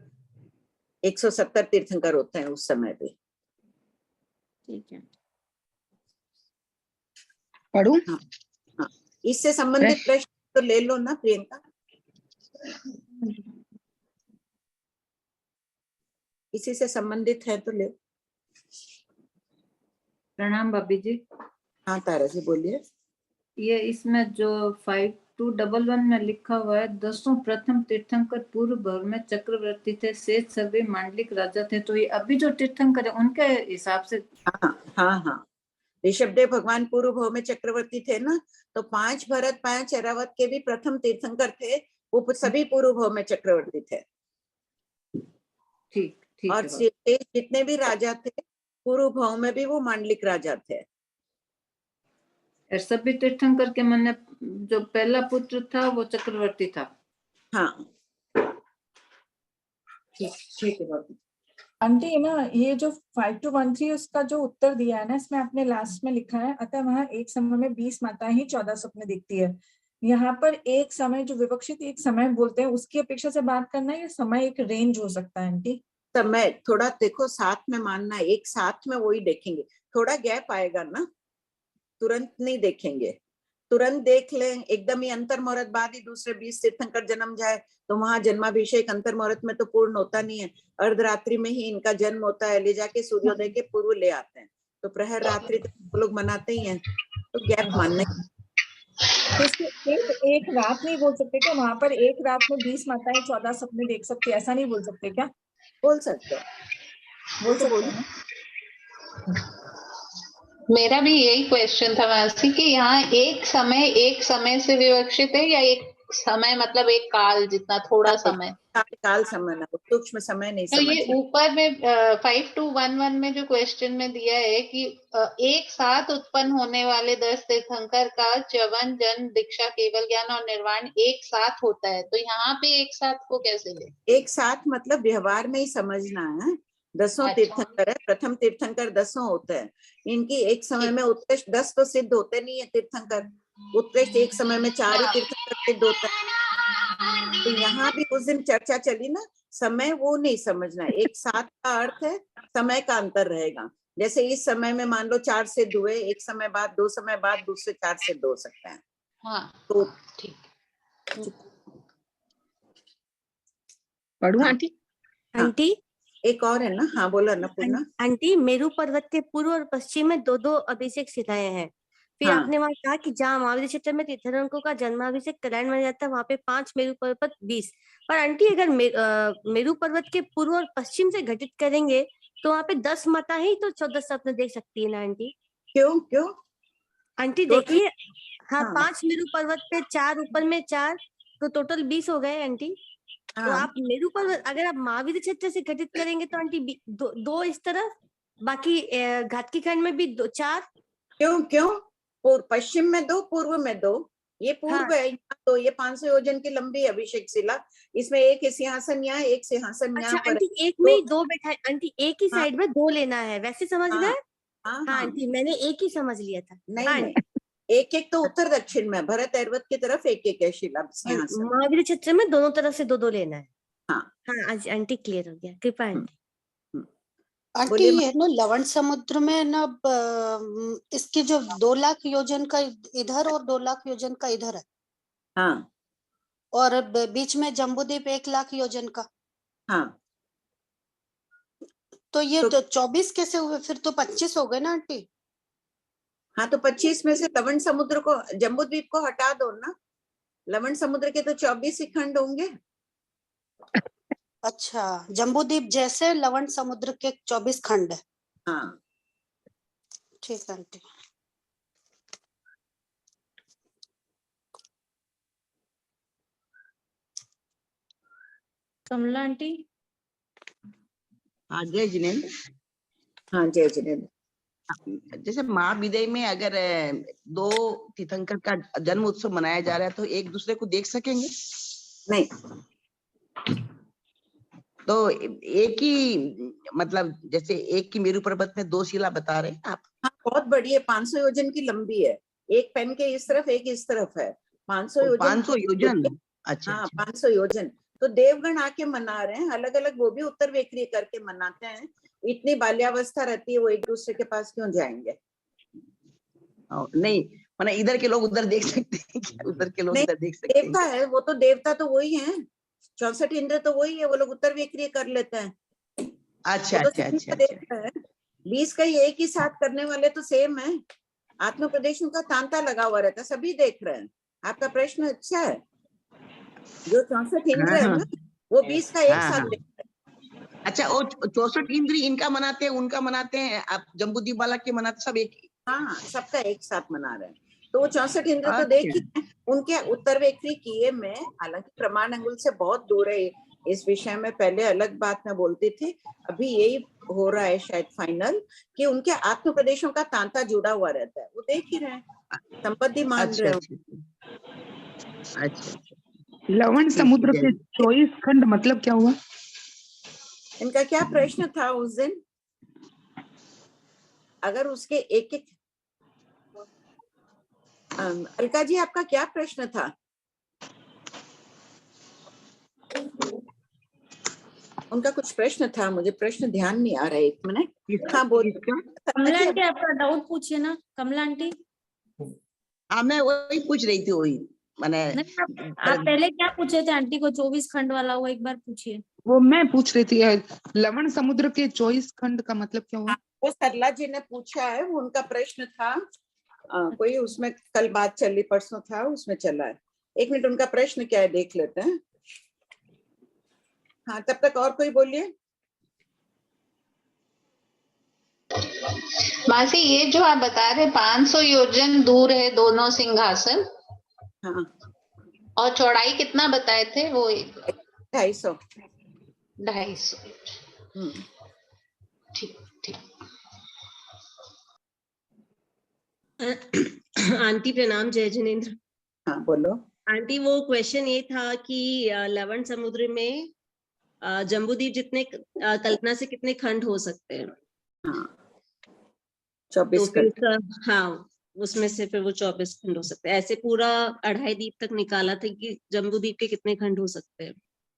170 तीर्थंकर होते हैं उस समय भी। ठीक है, पढ़ूं? हाँ, इससे संबंधित प्रश्न तो ले लो ना प्रियंका, इसी से संबंधित है तो ले। प्रणाम भाभी जी। हाँ तारा जी बोलिए। ये इसमें जो 5211 में लिखा हुआ है, 10 प्रथम तीर्थंकर पूर्व भर में चक्रवर्ती थे, शेष सभी मांडलिक राजा थे, तो ये अभी जो तीर्थंकर है उनके हिसाब से? हाँ, ऋषभदेव भगवान पूर्व भव में चक्रवर्ती थे ना, तो 5 भरत 5 ऐरावत के भी प्रथम तीर्थंकर थे, वो सभी पूर्व भव में चक्रवर्ती थे। ठीक और जितने भी राजा थे पूर्व भव में भी वो मांडलिक राजा थे। सभी तीर्थंकर के मन में जो पहला पुत्र था वो चक्रवर्ती था। हाँ ठीक है बाबू। आंटी ना ये जो 5213 उसका जो उत्तर दिया है ना, इसमें आपने लास्ट में लिखा है, अतः वहां एक समय में 20 माताएं ही 14 सपने देखती है। यहाँ पर एक समय जो विवक्षित एक समय बोलते हैं उसकी अपेक्षा से बात करना है, या समय एक रेंज हो सकता है आंटी? समय थोड़ा देखो साथ में मानना, एक साथ में वही देखेंगे, थोड़ा गैप आएगा ना, तुरंत नहीं देखेंगे। तुरंत देख लें एकदम ही अंतर मुहूर्त बाद ही दूसरे 20 तीर्थंकर जन्म जाए तो वहां जन्माभिषेक अंतर मुहूर्त में तो पूर्ण होता नहीं है, अर्धरात्रि में ही इनका जन्म होता है, ले जाके सूर्योदय के पूर्व ले आते हैं, तो प्रहर रात्रि तक लोग मनाते ही हैं, तो गैप मानना। तो एक रात नहीं बोल सकते क्या? वहां पर एक रात में 20 माताएं 14 सपने देख सकती है, ऐसा नहीं बोल सकते क्या? बोल सकते हैं, बोल तो सकते हैं ना? मेरा भी यही क्वेश्चन था मानसी कि यहाँ एक समय से विवक्षित है या एक समय मतलब एक काल जितना थोड़ा समय? काल समझना, सूक्ष्म समय नहीं तो ये समझना। ऊपर में 5211 में जो क्वेश्चन में दिया है कि एक साथ उत्पन्न होने वाले 10 तीर्थंकर का च्यवन जन्म दीक्षा केवल ज्ञान और निर्वाण एक साथ होता है, तो यहाँ पे एक साथ को कैसे ले? एक साथ मतलब व्यवहार में ही समझना है। 10 अच्छा। तीर्थंकर है, प्रथम तीर्थंकर 10 होते हैं, इनकी एक समय में उत्कृष्ट 10 तो सिद्ध होते नहीं है तीर्थंकर, उत्कृष्ट एक समय में 4 ही तीर्थंकर सिद्ध होता है। तो यहाँ भी उस दिन चर्चा चली ना, समय वो नहीं समझना, एक साथ का अर्थ है समय का अंतर रहेगा। जैसे इस समय में मान लो 4 सिद्ध हुए, एक समय बाद 2 समय बाद दूसरे 4 सिद्ध हो सकते हैं। हाँ, तो ठीक। पढ़ू आंटी? आंटी एक और है ना, हाँ बोलो अन्नपूर्णा। आंटी, मेरू पर्वत के पूर्व और पश्चिम में 2-2 अभिषेक शिलाएं हैं। फिर हाँ। आपने वहां कहा कि जहाँ महावीर क्षेत्र में तीर्थंकरों का जन्माभिषेक करायण माना जाता है, वहां पे 5 मेरू पर्वत 20। पर आंटी अगर मेरू पर्वत के पूर्व और पश्चिम से घटित करेंगे तो वहां पे 10 माता ही तो 14 सपने देख सकती है ना आंटी? क्यों क्यों आंटी टोटल? देखिए, हाँ, हाँ। 5 मेरू पर्वत पे 4, ऊपर में 4, तो टोटल 20 हो गए आंटी। तो हाँ। आप मेरू पर्वत अगर आप महावीर क्षेत्र से घटित करेंगे तो आंटी दो इस तरफ, बाकी घाटकी खंड में भी 4। क्यों पश्चिम में 2, पूर्व में 2, ये पूर्व है तो ये 500 योजन की लंबी अभिषेक शिला, इसमें एक सिंहासन यहाँ, एक सिंहासन यहाँ अच्छा पर आंटी, एक में ही 2 बैठा आंटी, एक ही साइड में 2 लेना है, वैसे समझना है? हाँ हाँ आंटी, मैंने एक ही समझ लिया था। नहीं, एक एक तो उत्तर दक्षिण में भरत ऐरावत की तरफ एक एक है शिला सिंहासन। महावीर क्षेत्र में दोनों तरफ से 2-2 लेना है। हाँ आज आंटी क्लियर हो गया, कृपा आंटी। आंटी ये ना लवण समुद्र में ना इसकी जो 2 लाख योजन का इधर और 2 लाख योजन का इधर है। हाँ। और बीच में जम्बूद्वीप 1 लाख योजन का। हाँ। तो ये तो 24 कैसे हुए? फिर तो 25 हो गए ना आंटी? हाँ तो 25 में से लवण समुद्र को, जम्बूद्वीप को हटा दो ना, लवण समुद्र के तो 24 ही खंड होंगे। अच्छा, जम्बूद्वीप जैसे लवण समुद्र के 24 खंड है। हाँ ठीक आंटी। कमला आंटी। हाँ जय जिनेन्द्र। हाँ जय जिनेन्द्र। जैसे महाविदय में अगर 2 तीर्थंकर का जन्म उत्सव मनाया जा रहा है तो एक दूसरे को देख सकेंगे? नहीं। तो एक ही मतलब जैसे एक की मेरू पर्वत में 2 शिला बता रहे हैं आप? हाँ बहुत बड़ी है, 500 योजन की लंबी है, एक पेन के इस तरफ एक इस तरफ है, 500 योजन। 500 योजन? अच्छा। हाँ 500 योजन। तो देवगण आके मना रहे हैं, अलग अलग वो भी उत्तर वेखरी करके मनाते हैं। इतनी बाल्यावस्था रहती है, वो एक दूसरे के पास क्यों जाएंगे? नहीं माने इधर के लोग उधर देख सकते हैं क्या? उधर के लोग इधर देख सकते हैं? देवता है वो तो, देवता तो वही है, 64 इंद्र तो वही है, वो लोग उत्तर वेक्रिय कर लेते हैं। अच्छा तो अच्छा अच्छा। 20 का ही एक ही साथ करने वाले तो सेम है, आत्म प्रदेशन का तांता लगा हुआ रहता है, सभी देख रहे हैं। आपका प्रश्न अच्छा है। जो 64 इंद्र है ना, वो 20 का एक साथ देख रहे हैं। अच्छा, वो 64 इंद्री इनका मनाते हैं, उनका मनाते हैं, आप जम्बूद्वीप वाला के मनाते, सब एक? हाँ सबका एक साथ मना रहे हैं। तो वो 64 इंद्र तो देखिए उनके उत्तर वेक्री किए में, हालांकि प्रमाण अंगुल से बहुत दूर है इस विषय में, पहले अलग बात मैं बोलती थी, अभी यही हो रहा है शायद फाइनल, कि उनके आत्म प्रदेशों का तांता जुड़ा हुआ रहता है, वो देख ही रहे हैं, संपत्ति मान रहे हैं। अच्छा। लवण समुद्र के 24 खंड मतलब क्या हुआ? इनका क्या प्रश्न था उस दिन? अगर उसके एक एक, अलका जी आपका क्या प्रश्न था? उनका कुछ प्रश्न था, मुझे प्रश्न ध्यान नहीं आ रहा है, 1 मिनट। हाँ बोलिए। कमला आंटी आपका डाउट पूछिए ना, कमला आंटी। हाँ मैं वही पूछ रही थी, वही मैंने। आप पहले क्या पूछे थे आंटी को? 24 खंड वाला, वो एक बार पूछिए। वो मैं पूछ रही थी, लवण समुद्र के 24 खंड का मतलब क्या हुआ? वो सरला जी ने पूछा है, वो उनका प्रश्न था कोई उसमें कल बात चली, परसों था उसमें चला है। 1 मिनट, उनका प्रश्न क्या है देख लेते हैं। हाँ, तब तक और कोई बोलिए। मासी, ये जो आप बता रहे 500 योजन दूर है दोनों सिंहासन, हाँ, और चौड़ाई कितना बताए थे वो? 250। 250। ठीक ठीक। आंटी प्रणाम, जय जिनेन्द्र। हाँ बोलो। आंटी, वो क्वेश्चन ये था कि लवण समुद्र में जम्बूद्वीप जितने कल्पना से कितने खंड हो सकते हैं? हाँ, 24 तो फिर हाँ, उसमें से फिर वो 24 खंड हो सकते हैं। ऐसे पूरा 2.5 द्वीप तक निकाला था कि जम्बूद्वीप के कितने खंड हो सकते हैं।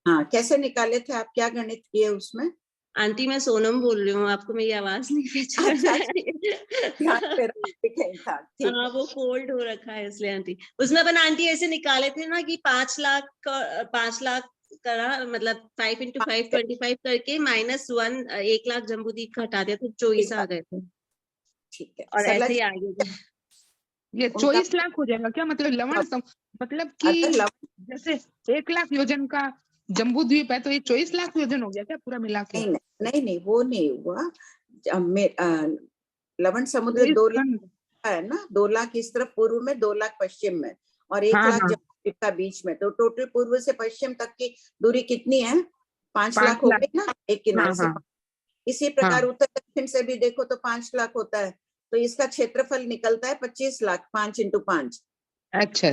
हाँ, कैसे निकाले थे आप? क्या गणित किए उसमें? आंटी, मैं सोनम बोल रही हूँ, आपको मेरी आवाज नहीं पहचान हाँ, वो कोल्ड हो रखा है इसलिए आंटी। उसमें अपन आंटी ऐसे निकाले थे ना कि 5 लाख करा, मतलब 5 × 5 25 करके -1 1 लाख जम्बूद्वीप का हटा दिया तो 24 आ गए थे। ठीक है, और ऐसे ही आगे ये 24 लाख हो जाएगा क्या? मतलब मतलब कि जैसे 1 लाख योजन का जम्बूद्वीप है तो ये 24 लाख योजन हो गया क्या पूरा मिला के? नहीं, वो नहीं हुआ। लवण समुद्र 2 लाख है ना, 2 लाख इस तरफ पूर्व में, 2 लाख पश्चिम में, और 1 लाख जम्बूद्वीप का बीच में। तो टोटल पूर्व से पश्चिम तक की दूरी कितनी है? 5 लाख हो गई ना, एक किनारे से। इसी प्रकार उत्तर दक्षिण से भी देखो तो 5 लाख होता है, तो इसका क्षेत्रफल निकलता है 25 लाख, 5 × 5। अच्छा।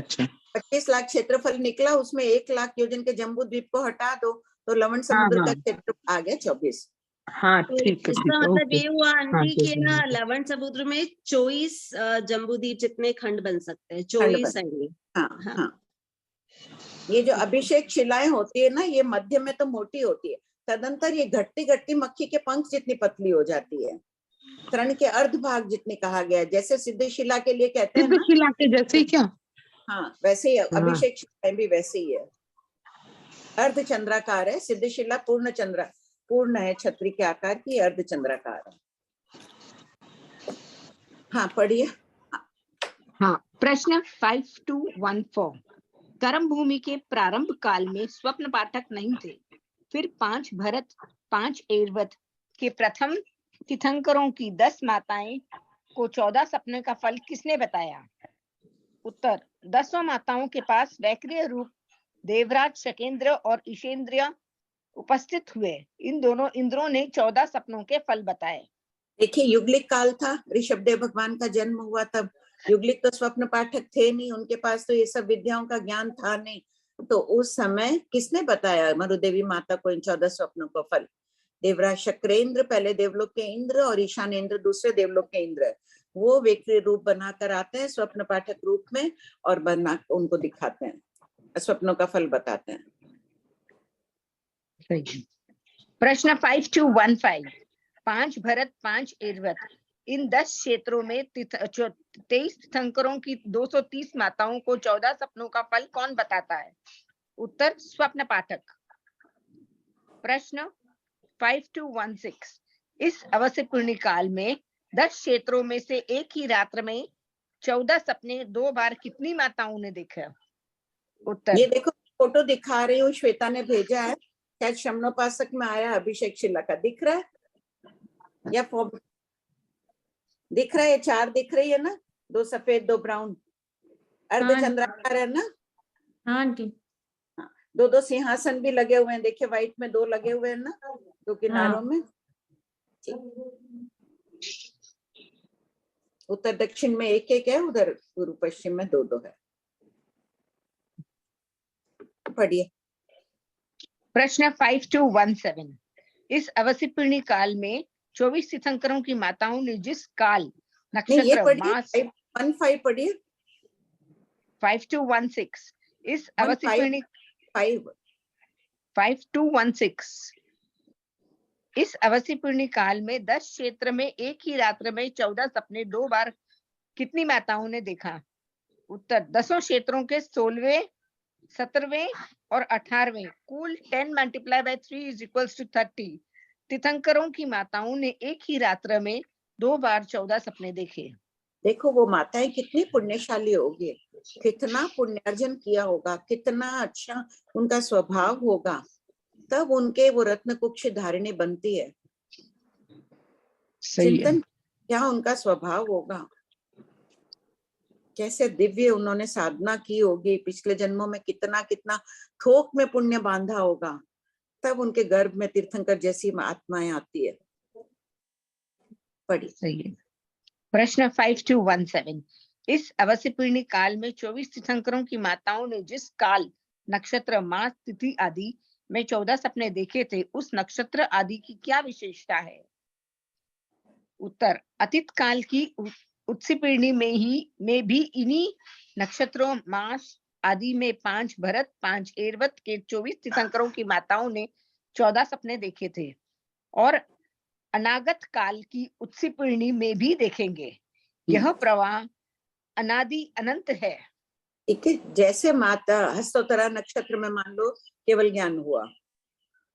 25 लाख क्षेत्रफल निकला, उसमें 1 लाख योजन के जम्बूद्वीप को हटा दो तो लवण समुद्र का क्षेत्र आ गया 24। हाँ, ठीक है। इसका मतलब ये हुआ आंटी कि ना लवण समुद्र में 24 जम्बूद्वीप जितने खंड बन सकते हैं, 24 आएंगे। हाँ। ये जो अभिषेक शिलाएं होती है ना, ये मध्य में तो मोटी होती है, तदंतर ये घटती घटती मक्खी के पंख जितनी पतली हो जाती है, तृण के अर्ध भाग जितनी कहा गया है। जैसे सिद्ध शिला के लिए कहते हैं ना, सिद्ध शिला के जैसे ही क्या? हाँ, वैसे ही अभिषेक शिलाएं भी वैसे ही है, अर्ध चंद्राकार है। सिद्ध शिला पूर्ण है, छतरी के आकार की, अर्ध चंद्राकार है। हाँ, पढ़िए। हाँ, प्रश्न 5214। कर्म भूमि के प्रारंभ काल में स्वप्न पाठक नहीं थे, फिर 5 भरत 5 ऐरावत के प्रथम तीर्थंकरों की 10 माताएं को 14 सपने का फल किसने बताया? उत्तर, 10 माताओं के पास वैक्रिय रूप देवराज शकेंद्र और ईशेंद्र उपस्थित हुए। इन दोनों इंद्रों ने 14 सपनों के फल बताए। देखिए, युगलिक काल था, ऋषभदेव भगवान का जन्म हुआ तब। युगलिक तो स्वप्न पाठक थे नहीं, उनके पास तो ये सब विद्याओं का ज्ञान था नहीं। तो उस समय किसने बताया मरुदेवी माता को इन 14 स्वप्नों का फल? देवराज शक्रेंद्र, पहले देवलोक के इंद्र, और ईशानेंद्र दूसरे देवलोक के इंद्र। वो व्यक्ति रूप बनाकर आते हैं स्वप्न पाठक रूप में, और बना उनको दिखाते हैं, स्वप्नों का फल बताते हैं। प्रश्न 5215। 5 भरत 5 ऐरावत, इन 10 क्षेत्रों में 23 तीर्थंकरों की 230 माताओं को 14 सपनों का फल कौन बताता है? उत्तर, स्वप्न पाठक। प्रश्न 5216। इस अवश्य पूर्णि काल में 10 क्षेत्रों में से एक ही रात्र में 14 सपने 2 बार कितनी माताओं ने देखा? उत्तर, ये देखो, फोटो दिखा रही हूँ, श्वेता ने भेजा है, शायद शमनोपासक में आया, अभिषेक शिला का दिख रहा है या दिख रहा है? 4 दिख रही है ना, 2 सफेद 2 ब्राउन, अर्ध चंद्राकार है ना। हाँ आंटी। 2 सिंहासन भी लगे हुए हैं, देखिए व्हाइट में 2 लगे हुए हैं ना, 2 किनारों में। उत्तर दक्षिण में 1-1 है, उधर पूर्व पश्चिम में 2-2 है। पढ़िए। प्रश्न 5217। इस अवश्य पूर्णि काल में 24 तीर्थंकरों की माताओं ने जिस काल नक्षत्र मास 15 पढ़िए। 5216। इस अवश्य पूर्णि 5216। इस अवश्य पूर्णि काल में 10 क्षेत्र में एक ही रात्र में 14 सपने 2 बार कितनी माताओं ने देखा? उत्तर, 10 क्षेत्रों के 16वें 17वें और 18वें कुल 10 × 3 = 30 तीर्थंकरों की माताओं ने एक ही रात्र में 2 बार 14 सपने देखे। देखो वो माताएं कितनी पुण्यशाली होगी, कितना पुण्यार्जन किया होगा, कितना अच्छा उनका स्वभाव होगा, तब उनके वो रत्न कुक्ष धारिणी बनती है। चिंतन क्या उनका स्वभाव होगा, कैसे दिव्य उन्होंने साधना की होगी, पिछले जन्मों में कितना कितना थोक में पुण्य बांधा होगा, तब उनके गर्भ में तीर्थंकर जैसी आत्माएं आती है। पढ़ी। सही है। प्रश्न 5217, इस अवश्यपूर्णी काल में 24 तीर्थंकरों की माताओं ने जिस काल, नक्षत्र, मास, तिथि आदि में 14 सपने देखे थे, उस नक्षत्र आदि की क्या विशेषता है? उत्तर, अतीत काल की उत्सीपीढ़ी में भी इन्हीं नक्षत्रों, मास आदि में 5 भरत, 5 एरवत के 24 तीर्थंकरों की माताओं ने 14 सपने देखे थे, और अनागत काल की उत्सीपीढ़ी में भी देखेंगे। यह प्रवाह अनादि अनंत है। ठीक है, जैसे माता हस्तोत्तरा नक्षत्र में मान लो केवल ज्ञान हुआ,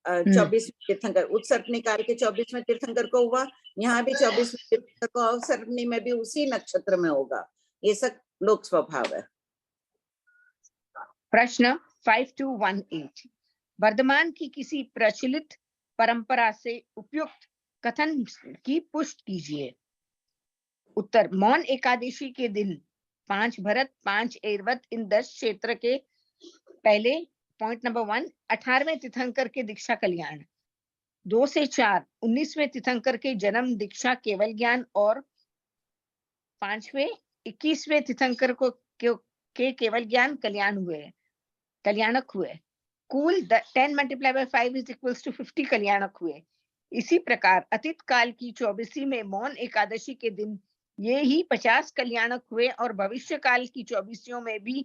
24 तीर्थंकर, उत्सर्पणी काल के 24वें तीर्थंकर को हुआ, यहाँ भी 24वें तीर्थंकर को अवसर्पणी में भी उसी नक्षत्र में होगा। ये सब लोक स्वभाव है। प्रश्न 5218, वर्धमान की किसी प्रचलित परंपरा से उपयुक्त कथन की पुष्टि कीजिए। उत्तर, मौन एकादशी के दिन 5 भरत, 5 एरवत इन 10 क्षेत्र के पहले, पॉइंट नंबर 1, 18वें तीर्थंकर के दीक्षा कल्याण, 2 से 4 19वें तीर्थंकर के जन्म दीक्षा केवल ज्ञान, और 5वें 21वें तीर्थंकर को के केवल ज्ञान कल्याणक हुए। कुल 10 multiply by 5 is equals to 50 कल्याणक हुए। इसी प्रकार अतीत काल की 24वीं में मौन एकादशी के दिन ये ही 50 कल्याणक हुए, और भविष्य काल की 24वीं में भी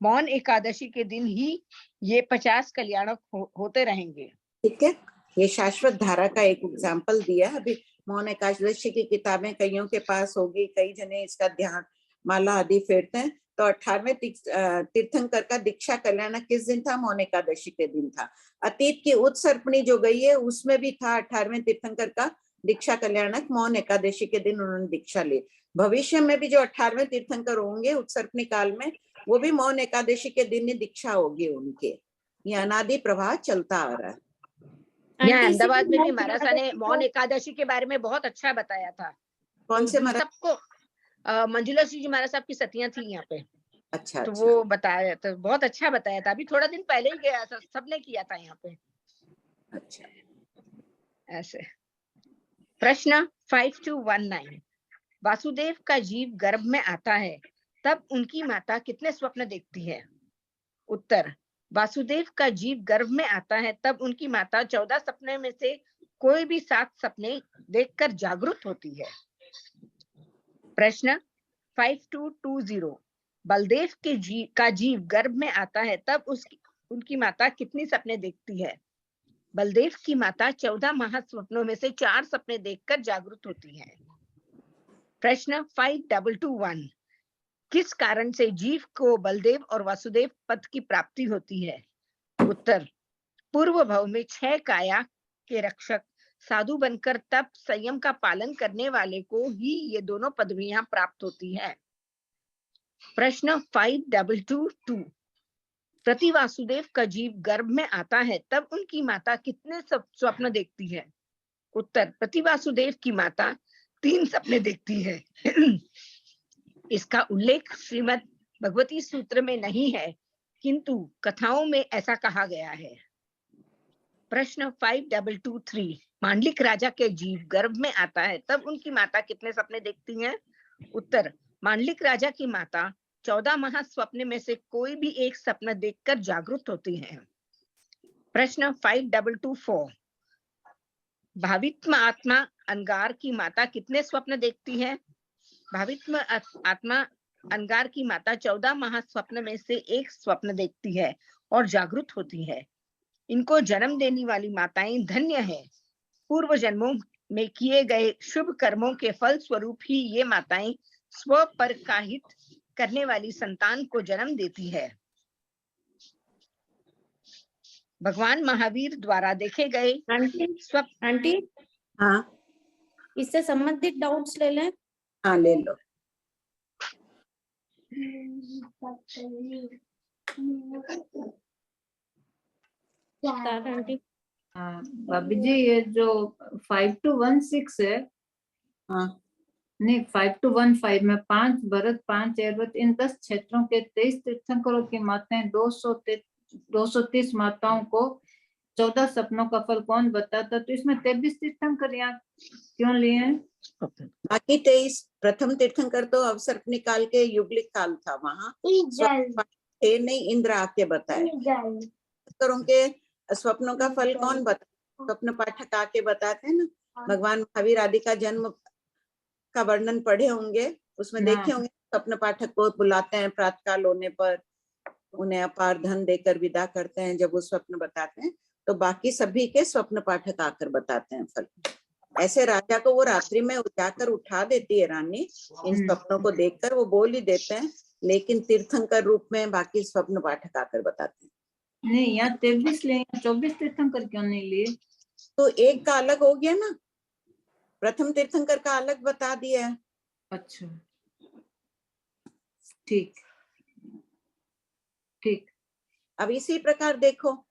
मौन एकादशी के दिन ही ये 50 कल्याणक होते रहेंगे। ठीक है, ये शाश्वत धारा का एक एग्जाम्पल दिया। अभी मौन एकादशी की किताबें कईयों के पास होगी, कई जने इसका ध्यान माला आदि फेरते हैं। तो 18वें तीर्थंकर का दीक्षा कल्याण किस दिन था? मौन एकादशी के दिन था। अतीत की उत्सर्पणी जो गई है उसमें भी था 18वें तीर्थंकर का दीक्षा कल्याणक, मौन एकादशी के दिन उन्होंने दीक्षा ली। भविष्य में भी जो 18वें तीर्थंकर होंगे उत्सर्पणी काल में, वो भी मौन एकादशी के दिन ही दीक्षा होगी उनके। ये अनादि प्रवाह चलता आ रहा है। यहाँ अहमदाबाद में भी महाराज ने मौन एकादशी के बारे में बहुत अच्छा बताया था। कौन से महाराज? सबको मंजुला जी महाराज साहब की सतियां थी यहाँ पे। अच्छा, तो वो बताया, तो बहुत अच्छा बताया था। अभी थोड़ा दिन पहले ही गया था, सबने किया था यहाँ पे। अच्छा, ऐसे। प्रश्न 5219, वासुदेव का जीव गर्भ में आता है तब उनकी माता कितने स्वप्न देखती है? उत्तर, वासुदेव का जीव गर्भ में आता है तब उनकी माता 14 सपने में से कोई भी 7 सपने देखकर जागृत होती है। प्रश्न 5220, बलदेव का जीव गर्भ में आता है तब उनकी माता कितनी सपने देखती है? बलदेव की माता 14 महास्वप्नों में से 4 सपने देखकर जागृत होती है। प्रश्न 5221, किस कारण से जीव को बलदेव और वासुदेव पद की प्राप्ति होती है? उत्तर, पूर्व भव में 6 काया के रक्षक साधु बनकर तप संयम का पालन करने वाले को ही ये दोनों पदवियां प्राप्त होती है। प्रश्न 5222, प्रति वासुदेव का जीव गर्भ में आता है तब उनकी माता कितने स्वप्न देखती है? उत्तर, प्रति वासुदेव की माता 3 सपने देखती है। इसका उल्लेख श्रीमद् भगवती सूत्र में नहीं है, किंतु कथाओं में ऐसा कहा गया है। प्रश्न 5223, मांडलिक राजा के जीव गर्भ में आता है तब उनकी माता कितने सपने देखती हैं? उत्तर, मांडलिक राजा की माता 14 महास्वप्न में से कोई भी एक सपना देखकर जागृत होती हैं। प्रश्न 5224, भावित्म आत्मा अंगार की माता कितने स्वप्न देखती है? भावित्म आत्मा अंगार की माता 14 महास्वप्न में से एक स्वप्न देखती है और जागृत होती है। इनको जन्म देने वाली माताएं धन्य है। पूर्व जन्मों में किए गए शुभ कर्मों के फल स्वरूप ही ये माताएं स्व पर का हित करने वाली संतान को जन्म देती है। भगवान महावीर द्वारा देखे गए स्वप्न। आंटी, हाँ, इससे संबंधित डाउट्स ले लें। हाँ ले लो। आंटी हाँ भाभी जी, ये जो 5 to 16 है, हाँ नहीं 5 to 15 में 5 भरत 5 ऐरावत, इन 10 क्षेत्रों के 23 तीर्थंकरों की माताएं, 230 माताओं को 14 सपनों का फल कौन बताता? तो इसमें 23 तीर्थंकर यहाँ क्यों लिए हैं? बाकी 23 प्रथम तीर्थंकर तो अवसर्पणी काल के युगलिक काल था, वहां थे नहीं, इंद्र आके बताए। तीर्थंकरों के स्वप्नों का फल कौन बताता? स्वप्न पाठक आके बताते हैं ना। भगवान महावीर आदि का जन्म का वर्णन पढ़े होंगे, उसमें देखे होंगे स्वप्न पाठक को बुलाते हैं प्रातःकाल होने पर, उन्हें अपार धन देकर विदा करते हैं जब वो स्वप्न बताते हैं। तो बाकी सभी के स्वप्न पाठक आकर बताते हैं फल। ऐसे राजा को वो रात्रि में जाकर उठा देती है रानी, इन स्वप्नों को देखकर वो बोल ही देते हैं, लेकिन तीर्थंकर रूप में बाकी स्वप्न पाठक आकर बताते हैं। नहीं, यहाँ 23 लिए, 24 तीर्थंकर क्यों नहीं लिए? तो एक का अलग हो गया ना, प्रथम तीर्थंकर का अलग बता दिया है। अच्छा, ठीक ठीक। अब इसी प्रकार देखो,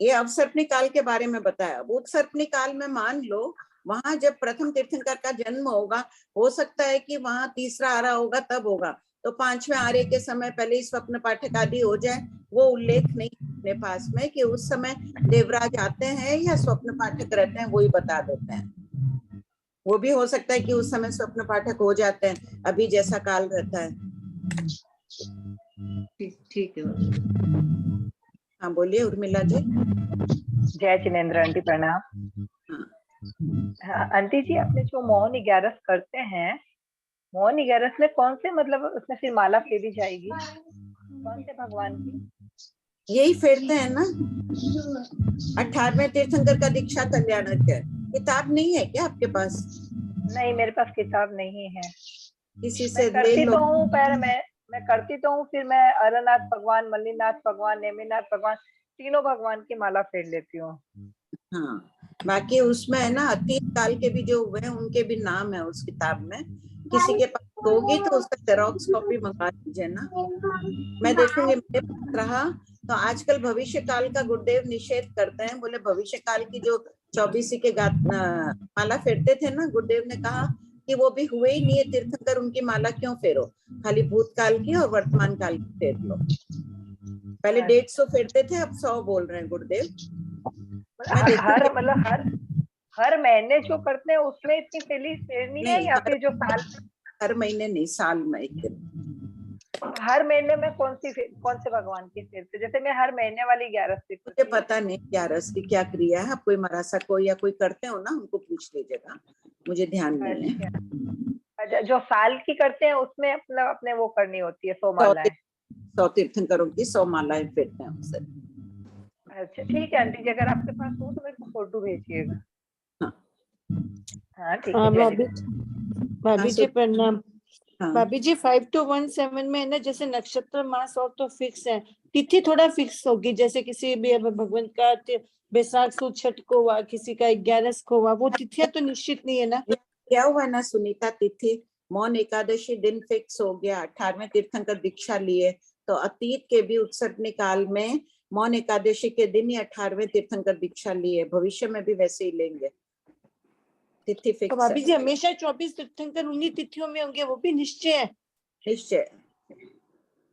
ये अवसर्पणी काल के बारे में बताया। अब उत्सर्पणी काल में मान लो वहां जब प्रथम तीर्थंकर का जन्म होगा, हो सकता है कि वहां तीसरा आरा होगा, तब होगा। तो 5वें आरे के समय पहले ही स्वप्न पाठक आदि हो जाए, वो उल्लेख नहीं अपने पास में कि उस समय देवराज आते हैं या स्वप्न पाठक रहते हैं, वो ही बता देते हैं। वो भी हो सकता है कि उस समय स्वप्न पाठक हो जाते हैं, अभी जैसा काल रहता है। ठीक है। हाँ बोलिए उर्मिला जी। जय जिनेन्द्र आंटी, प्रणाम। हाँ आंटी जी, आपने जो मौन 11 करते हैं, मौन 11 में कौन से, मतलब उसमें फिर माला फेरी जाएगी कौन से भगवान की? यही फेरते हैं ना, 18वें तीर्थंकर का दीक्षा कल्याणक है। किताब नहीं है क्या आपके पास? नहीं, मेरे पास किताब नहीं है। किसी से मैं ले करती लो। तो हूँ, पर मैं करती तो हूँ, फिर मैं अरनाथ भगवान, मल्लीनाथ भगवान, नेमिनाथ भगवान, तीनों भगवान की माला फेर लेती हूँ। हाँ, बाकी उसमें है ना अतीत काल के भी जो हुए हैं उनके भी नाम है उस किताब में। किसी के पास होगी तो उसका जेरोक्स कॉपी मंगा लीजिए ना, मैं देखूंगी मेरे पास रहा तो। आजकल भविष्य काल का गुरुदेव निषेध करते हैं, बोले भविष्य काल की जो 24 के माला फेरते थे ना, गुरुदेव ने कहा कि वो भी हुए ही नहीं है तीर्थंकर, उनकी माला क्यों फेरो, खाली भूतकाल की और वर्तमान काल की फेर लो। पहले 150 फेरते थे, अब 100 बोल रहे हैं गुरुदेव। हर महीने जो करते हैं उसमें इतनी फेरनी है, या फिर जो साल? हर महीने नहीं, साल में एक दिन। हर महीने में कौन से भगवान की फेरते? जैसे मैं हर महीने वाली 11 मुझे पता नहीं 11 की क्या क्रिया है, आप कोई मरासा को या कोई करते हो ना, हमको पूछ लीजिएगा, मुझे ध्यान नहीं है। अच्छा, जो साल की करते हैं उसमें अपने वो करनी होती है 100 मालाएं। 100 तीर्थंकरों की 100 मालाएं फेरते हैं हमसे। अच्छा ठीक है आंटी जी, अगर आपके पास हो तो मेरे को फोटो भेजिएगा। हाँ ठीक है। भाभी जी प्रणाम। भाभी जी 5 to 17 में है ना, जैसे नक्षत्र मास और तो फिक्स है, तिथि थोड़ा फिक्स होगी, जैसे किसी भी भगवान का बैसाख सुद छठ को हुआ, किसी का 11 को हुआ, वो तिथियां तो निश्चित नहीं है ना? क्या हुआ ना सुनीता, तिथि मौन एकादशी दिन फिक्स हो गया, 18वें तीर्थंकर दीक्षा लिए, तो अतीत के भी उत्सर्पणी काल में मौन एकादशी के दिन ही 18वें तीर्थंकर दीक्षा लिए, भविष्य में भी वैसे ही लेंगे, तिथि फिक्स। तो भाभी जी हमेशा 24 तीर्थंकर उन्हीं तिथियों में होंगे, वो भी निश्चय है? निश्चय।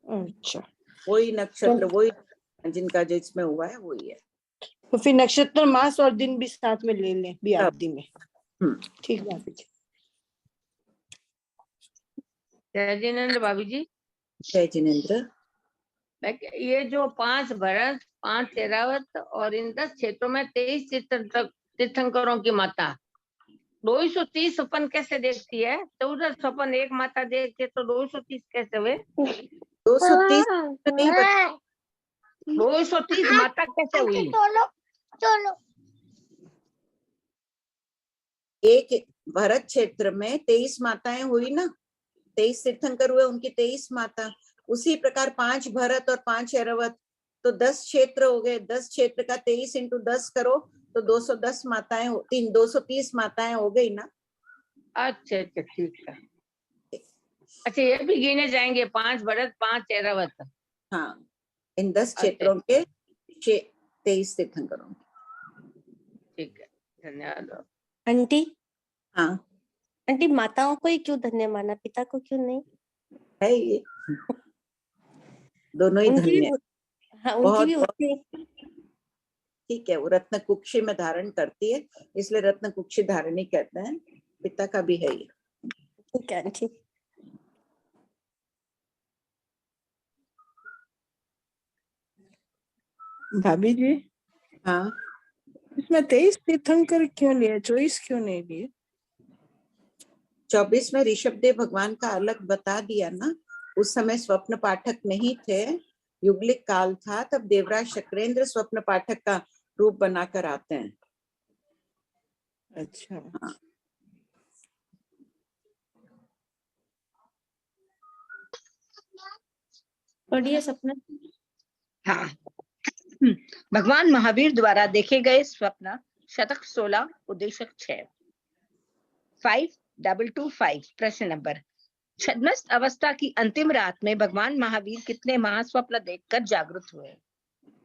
अच्छा, वही नक्षत्र वही जिनका जिसमें हुआ है वही है। तो फिर नक्षत्र मास और दिन भी साथ में ले लें बियादी में। ठीक है भाभी जी। जय जिनेन्द्र भाभी जी। जय जिनेन्द्र। ये जो 5 भरत 5 ऐरावत और इन 10 क्षेत्रों में 23 तीर्थंकरों की माता 230 स्वपन कैसे देखती है? 14 स्वपन एक माता देखती है तो 230 कैसे हुए? 230 माता कैसे हुई? एक भरत क्षेत्र में 23 माताएं हुई ना, 23 तीर्थंकर हुए, उनकी 23 माता। उसी प्रकार 5 भरत और 5 ऐरावत, तो 10 क्षेत्र हो गए। 10 क्षेत्र का 23 into 10 करो तो 210 माताएं, 230 माताएं हो गई ना। अच्छा अच्छा ठीक है। अच्छा, ये भी गिने जाएंगे, 5 भरत 5 ऐरावत। हाँ, इन 10 क्षेत्रों के 23 तीर्थंकरों। ठीक है, धन्यवाद। आंटी, हाँ आंटी माताओं को ही क्यों धन्य माना, पिता को क्यों नहीं? है ये दोनों ही उनकी धन्य। हाँ, उनकी भी उतनी। ठीक है, वो रत्न कुक्षी में धारण करती है, इसलिए रत्न कुक्षी धारणी कहते हैं। पिता का भी है ये। ठीक है आंटी। भाभी जी, हाँ, इसमें 23 तीर्थंकर क्यों लिए, 24 क्यों नहीं लिए? 24 में ऋषभदेव भगवान का अलग बता दिया ना। उस समय स्वप्न पाठक नहीं थे, युगलिक काल था, तब देवराज शक्रेंद्र स्वप्न पाठक का रूप बनाकर आते हैं। अच्छा। हाँ। पढ़िए सपना। हाँ, भगवान महावीर द्वारा देखे गए स्वप्न शतक 16 उद्देशक 6। 5225 प्रश्न नंबर। छद्मस्त अवस्था की अंतिम रात में भगवान महावीर कितने महास्वप्न देखकर जागृत हुए?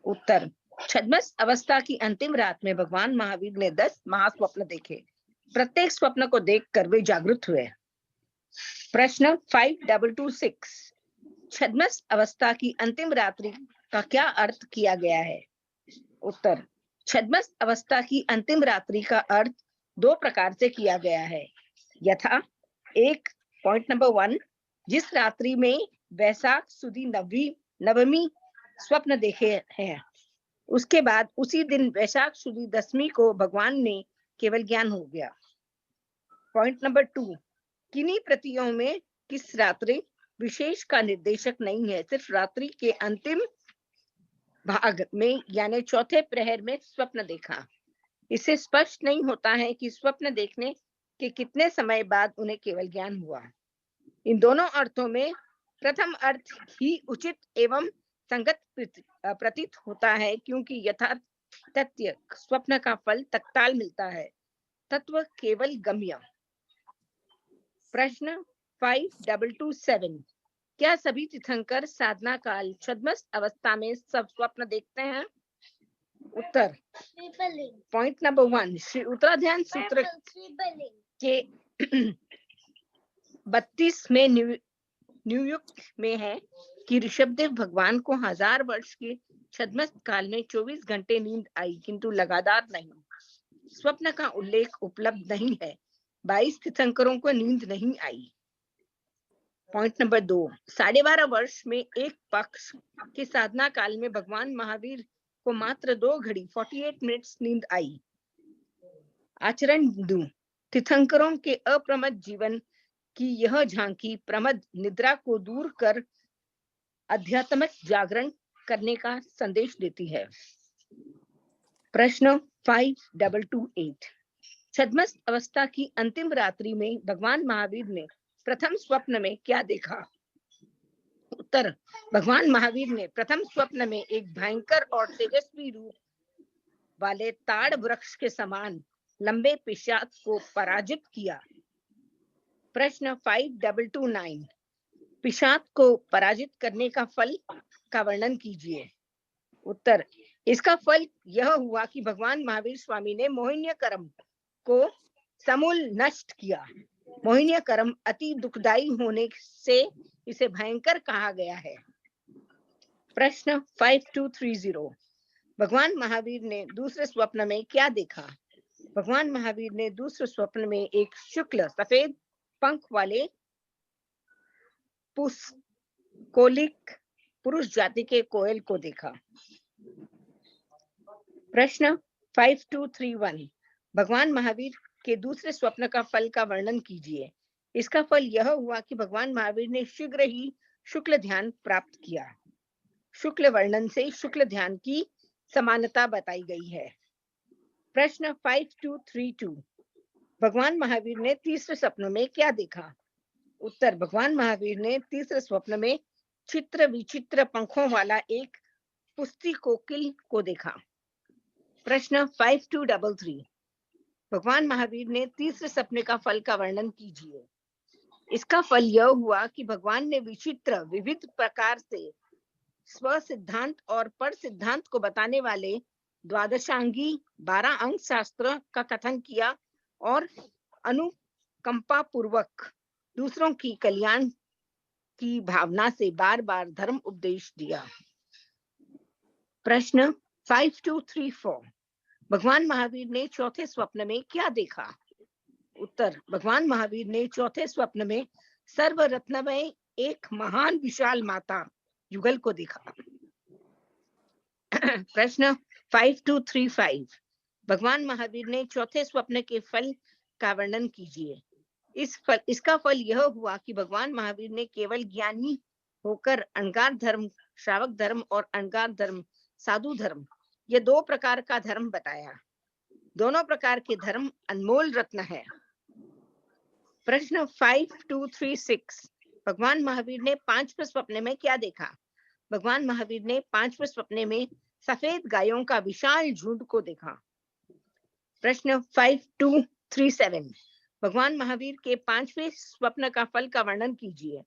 उत्तर, छद्मस्त अवस्था की अंतिम रात में भगवान महावीर ने 10 महास्वप्न देखे। प्रत्येक स्वप्न को देखकर वे जागृत हुए। प्रश्न 5226, छद्मस्त अवस्था की अंतिम रात्रि का क्या अर्थ किया गया है? उत्तर, छद्मस्त अवस्था की अंतिम रात्रि का अर्थ 2 प्रकार से किया गया है। यथा, एक पॉइंट नंबर 1, जिस रात्रि में वैशाख सुदी नवमी स्वप्न देखे हैं, उसके बाद उसी दिन वैशाख सुदी दशमी को भगवान ने केवल ज्ञान हो गया। पॉइंट नंबर 2, किन्हीं प्रतियों में किस रात्रि विशेष का निर्देशक नहीं है, सिर्फ रात्रि के अंतिम भाग में यानी चौथे प्रहर में स्वप्न देखा। इससे स्पष्ट नहीं होता है कि स्वप्न देखने के कितने समय बाद उन्हें केवल ज्ञान हुआ। इन दोनों अर्थों में प्रथम अर्थ ही उचित एवं संगत प्रतीत होता है, क्योंकि यथार्थ तथ्य स्वप्न का फल तत्काल मिलता है, तत्व केवल गम्य। प्रश्न 5227, क्या सभी तीर्थंकर साधना काल छद्मस्त अवस्था में सब स्वप्न देखते हैं? उत्तर, पॉइंट नंबर 1, श्री उत्तराध्यान सूत्र के 32 में नियुक्त में है कि ऋषभदेव भगवान को 1000 वर्ष के छद्मस्त काल में 24 घंटे नींद आई, किंतु लगातार नहीं। स्वप्न का उल्लेख उपलब्ध नहीं है। 22 तीर्थंकरों को नींद नहीं आई। पॉइंट नंबर 2, 12.5 वर्ष में एक पक्ष के साधना काल में भगवान महावीर को मात्र 2 घड़ी 48 मिनट्स नींद आई। आचरण बिंदु, तीर्थंकरों के अप्रमद जीवन की यह झांकी प्रमद निद्रा को दूर कर आध्यात्मिक जागरण करने का संदेश देती है। प्रश्न 5228, छद्मस्त अवस्था की अंतिम रात्रि में भगवान महावीर ने प्रथम स्वप्न में क्या देखा? उत्तर, भगवान महावीर ने प्रथम स्वप्न में एक भयंकर और तेजस्वी रूप वाले ताड़ वृक्ष के समान लंबे पिशाच को पराजित किया। प्रश्न 5229, पिशाच को पराजित करने का फल का वर्णन कीजिए। उत्तर, इसका फल यह हुआ कि भगवान महावीर स्वामी ने मोहिनी कर्म को समूल नष्ट किया। मोहिनी कर्म अति दुखदायी होने से इसे भयंकर कहा गया है। प्रश्न 5230, भगवान महावीर ने दूसरे स्वप्न में क्या देखा? भगवान महावीर ने दूसरे स्वप्न में एक शुक्ल सफेद पंख वाले पुष्कोलिक पुरुष जाति के कोयल को देखा। प्रश्न 5231, भगवान महावीर के दूसरे स्वप्न का फल का वर्णन कीजिए। इसका फल यह हुआ कि भगवान महावीर ने शीघ्र ही शुक्ल ध्यान प्राप्त किया। शुक्ल वर्णन से शुक्ल ध्यान की समानता बताई गई है। प्रश्न 5232, भगवान महावीर ने तीसरे स्वप्न में क्या देखा? उत्तर, भगवान महावीर ने तीसरे स्वप्न में चित्र विचित्र पंखों वाला एक पुष्टि कोकिल को देखा। प्रश्न 5233, भगवान महावीर ने तीसरे सपने का फल का वर्णन कीजिए। इसका फल यह हुआ कि भगवान ने विचित्र विविध प्रकार से स्व सिद्धांत और पर सिद्धांत को बताने वाले द्वादशांगी 12 अंग शास्त्र का कथन किया और अनुकंपा पूर्वक दूसरों की कल्याण की भावना से बार बार धर्म उपदेश दिया। प्रश्न 5234 भगवान महावीर ने चौथे स्वप्न में क्या देखा? उत्तर, भगवान महावीर ने चौथे स्वप्न में सर्वरत्नमय एक महान विशाल माता युगल को देखा। प्रश्न 5235 भगवान महावीर ने चौथे स्वप्न के फल का वर्णन कीजिए। इसका फल यह हुआ कि भगवान महावीर ने केवल ज्ञानी होकर अणगार धर्म, श्रावक धर्म और अणगार धर्म, साधु धर्म, ये 2 प्रकार का धर्म बताया। दोनों प्रकार के धर्म अनमोल रत्न है। प्रश्न 5236 भगवान महावीर ने 5वें स्वप्न में क्या देखा? भगवान महावीर ने 5वें स्वप्न में सफेद गायों का विशाल झुंड को देखा। प्रश्न 5237 भगवान महावीर के 5वें स्वप्न का फल का वर्णन कीजिए।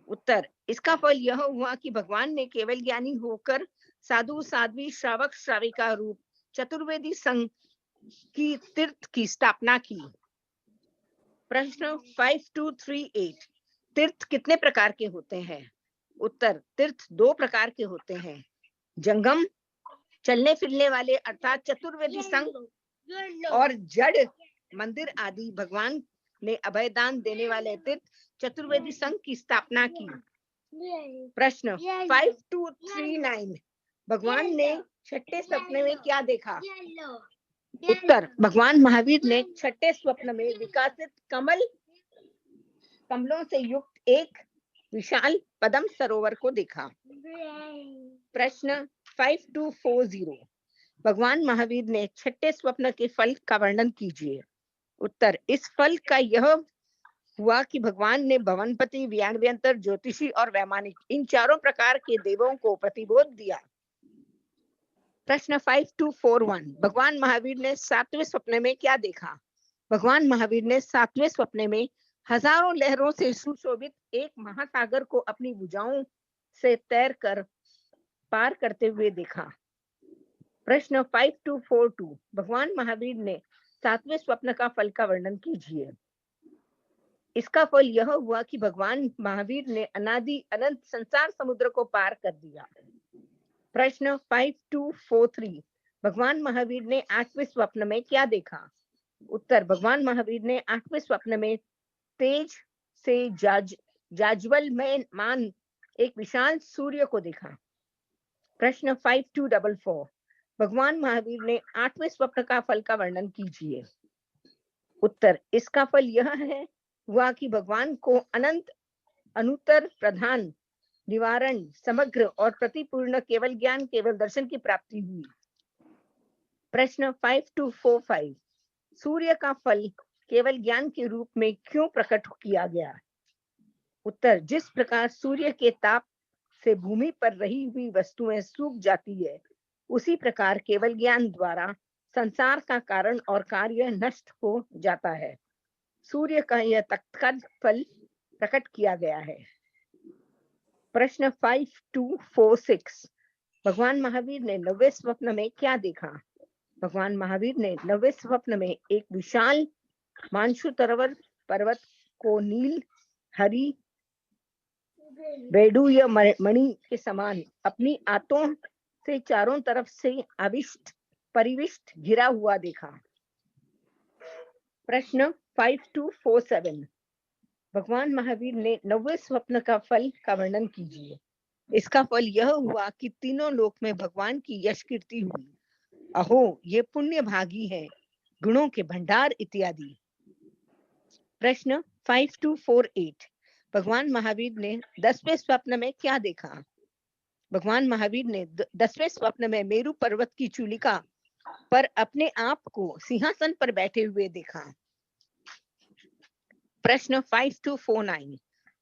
उत्तर, इसका फल यह हुआ कि भगवान ने केवल ज्ञानी होकर साधु, साध्वी, श्रावक, श्राविका रूप चतुर्वेदी संघ की तीर्थ की स्थापना की। प्रश्न 5238 तीर्थ कितने प्रकार के होते हैं? उत्तर, तीर्थ 2 प्रकार के होते हैं, जंगम चलने फिरने वाले अर्थात चतुर्वेदी संघ और जड़ मंदिर आदि। भगवान ने अभयदान देने वाले तीर्थ चतुर्वेदी संघ की स्थापना की। प्रश्न 5239 भगवान ने छठे स्वप्न में क्या देखा? उत्तर, भगवान महावीर ने छठे स्वप्न में विकसित कमलों से युक्त एक विशाल पद्म सरोवर को देखा। प्रश्न 5240 भगवान महावीर ने छठे स्वप्न के फल का वर्णन कीजिए। उत्तर, इस फल का यह हुआ कि भगवान ने भवनपति, व्यानव्यंतर, ज्योतिषी और वैमानिक इन 4 प्रकार के देवों को प्रतिबोध दिया। प्रश्न 5241 भगवान महावीर ने 7वें स्वप्न में क्या देखा? भगवान महावीर ने 7वें स्वप्न में हजारों लहरों से सुशोभित एक महासागर को अपनी भुजाओं से तैर कर पार करते हुए देखा। प्रश्न 5242 भगवान महावीर ने 7वें स्वप्न का फल का वर्णन कीजिए। इसका फल यह हुआ कि भगवान महावीर ने अनादि अनंत संसार समुद्र को पार कर दिया। प्रश्न 5243 भगवान महावीर ने 8वें स्वप्न में क्या देखा? उत्तर, भगवान महावीर ने 8वें स्वप्न में तेज से जाज्वल्यमान एक विशाल सूर्य को देखा। प्रश्न 5244 भगवान महावीर ने 8वें स्वप्न का फल का वर्णन कीजिए। उत्तर, इसका फल यह हुआ कि भगवान को अनंत, अनुत्तर, प्रधान, निवारण, समग्र और प्रतिपूर्ण केवल ज्ञान, केवल दर्शन की प्राप्ति हुई। प्रश्न 5245 सूर्य का फल केवल ज्ञान के रूप में क्यों प्रकट किया गया? उत्तर, जिस प्रकार सूर्य के ताप से भूमि पर रही हुई वस्तुएं सूख जाती है, उसी प्रकार केवल ज्ञान द्वारा संसार का कारण और कार्य नष्ट हो जाता है। सूर्य का यह तत्काल फल प्रकट किया गया है। प्रश्न 5246 भगवान महावीर ने 9वें स्वप्न में क्या देखा? भगवान महावीर ने 9वें स्वप्न में एक विशाल मानसरोवर पर्वत को नील, हरी, वैडूर्य मणि के समान अपनी आंतों से चारों तरफ से परिविष्ट घिरा हुआ देखा। प्रश्न 5247 भगवान महावीर ने 9वें स्वप्न का फल का वर्णन कीजिए। इसका फल यह हुआ कि तीनों लोक में भगवान की यश कीर्ति हुई। अहो, ये पुण्य भागी है, गुणों के भंडार इत्यादि। प्रश्न 5248 भगवान महावीर ने 10वें स्वप्न में क्या देखा? भगवान महावीर ने 10वें स्वप्न में मेरु पर्वत की चूलिका पर अपने आप को सिंहासन पर बैठे हुए देखा। प्रश्न 5249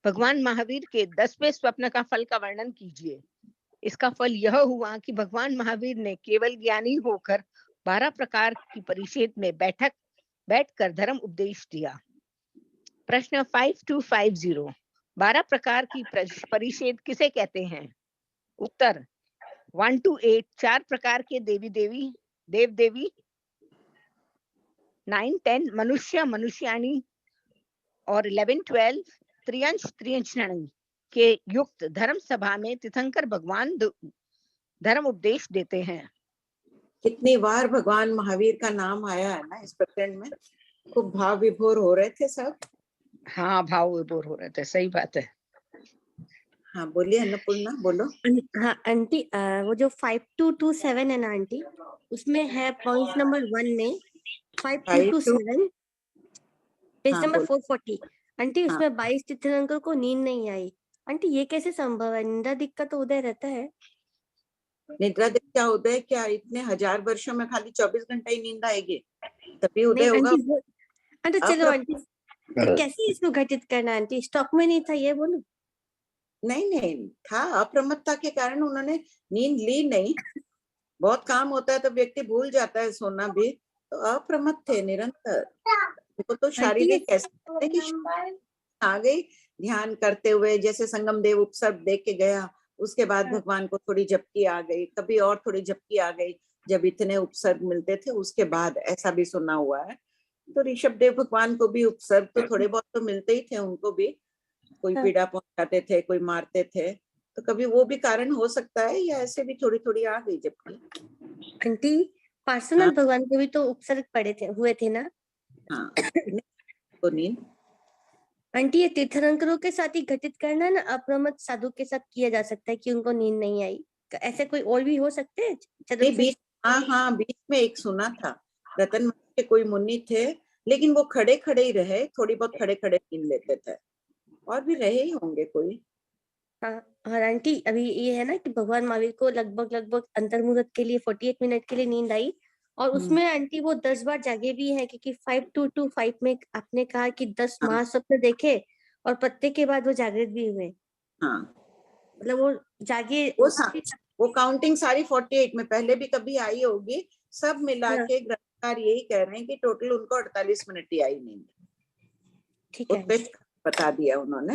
भगवान महावीर के 10वें स्वप्न का फल का वर्णन कीजिए। इसका फल यह हुआ कि भगवान महावीर ने केवल ज्ञानी होकर 12 प्रकार की परिषद में बैठकर धर्म उपदेश दिया। प्रश्न 5250 12 प्रकार की परिच्छेद किसे कहते हैं? उत्तर 1 to 8 4 प्रकार के देवी देव देवी, 9 10 मनुष्य मनुष्याणी और 11 12 त्रियंश त्रियंशणी के युक्त धर्म सभा में तीर्थंकर भगवान धर्म उपदेश देते हैं। कितनी बार भगवान महावीर का नाम आया है ना इस प्रकरण में, खूब भाव विभोर हो रहे थे सब। हाँ, भाव विभोर हो रहे थे, सही बात है। हाँ बोलिए अन्नपूर्णा, बोलो। हाँ आंटी, वो जो 5227 है ना आंटी, उसमें है पॉइंट नंबर 1 में 5227 पेज हाँ, नंबर बोलो। 440 आंटी, हाँ। उसमें 22 तीर्थंकर को नींद नहीं आई। आंटी ये कैसे संभव है? निंदा दिक्कत तो उदय रहता है। निद्रा देव क्या उदय, क्या इतने 1000 वर्षों में खाली 24 घंटा ही नींद आएगी? तभी उदय नहीं होगा। आंटी, आंटी चलो आंटी, तो कैसे इसको घटित करना आंटी? स्टॉक में नहीं था ये बोलो। नहीं था, अप्रमत्ता के कारण उन्होंने नींद ली नहीं। बहुत काम होता है तो व्यक्ति भूल जाता है सोना भी, तो अप्रमत्त थे निरंतर। वो तो शारीरिक कैसे कि आ गई ध्यान करते हुए, जैसे संगम देव उपसर्ग देख के गया, उसके बाद भगवान को थोड़ी झपकी आ गई, कभी और थोड़ी झपकी आ गई, जब इतने उपसर्ग मिलते थे उसके बाद, ऐसा भी सुना हुआ है। तो ऋषभ देव भगवान को भी उपसर्ग तो थोड़े बहुत तो मिलते ही थे उनको भी, कोई पीड़ा पहुंचाते थे, कोई मारते थे, तो कभी वो भी कारण हो सकता है, या ऐसे भी थोड़ी थोड़ी आ गई झपकी। आंटी पार्श्वनाथ भगवान को भी तो उपसर्ग पड़े हुए थे ना? हाँ तो नींद आंटी ये तीर्थंकरों के साथ ही घटित करना ना, अप्रमत्त साधु के साथ किया जा सकता है कि उनको नींद नहीं आई। ऐसे कोई और भी हो सकते हैं? हाँ बीच में एक सुना था, रतन के कोई मुनि थे, लेकिन वो खड़े खड़े ही रहे, थोड़ी बहुत खड़े खड़े नींद लेते थे, और भी रहे ही होंगे कोई। हाँ और आंटी अभी ये है ना कि भगवान महावीर को लगभग अंतर्मुहूर्त के लिए 48 मिनट के लिए नींद आई, और उसमें आंटी वो 10 बार जागे भी है, क्योंकि 5225 में आपने कहा कि 10 महास्वप्न देखे और प्रत्येक के बाद वो जागृत भी हुए। हाँ मतलब वो जागे, वो काउंटिंग सारी 48 में पहले भी कभी आई होगी, सब मिला के ग्रंथकार यही कह रहे हैं कि टोटल उनको 48 मिनट ही आई नींद। ठीक है, बता दिया उन्होंने।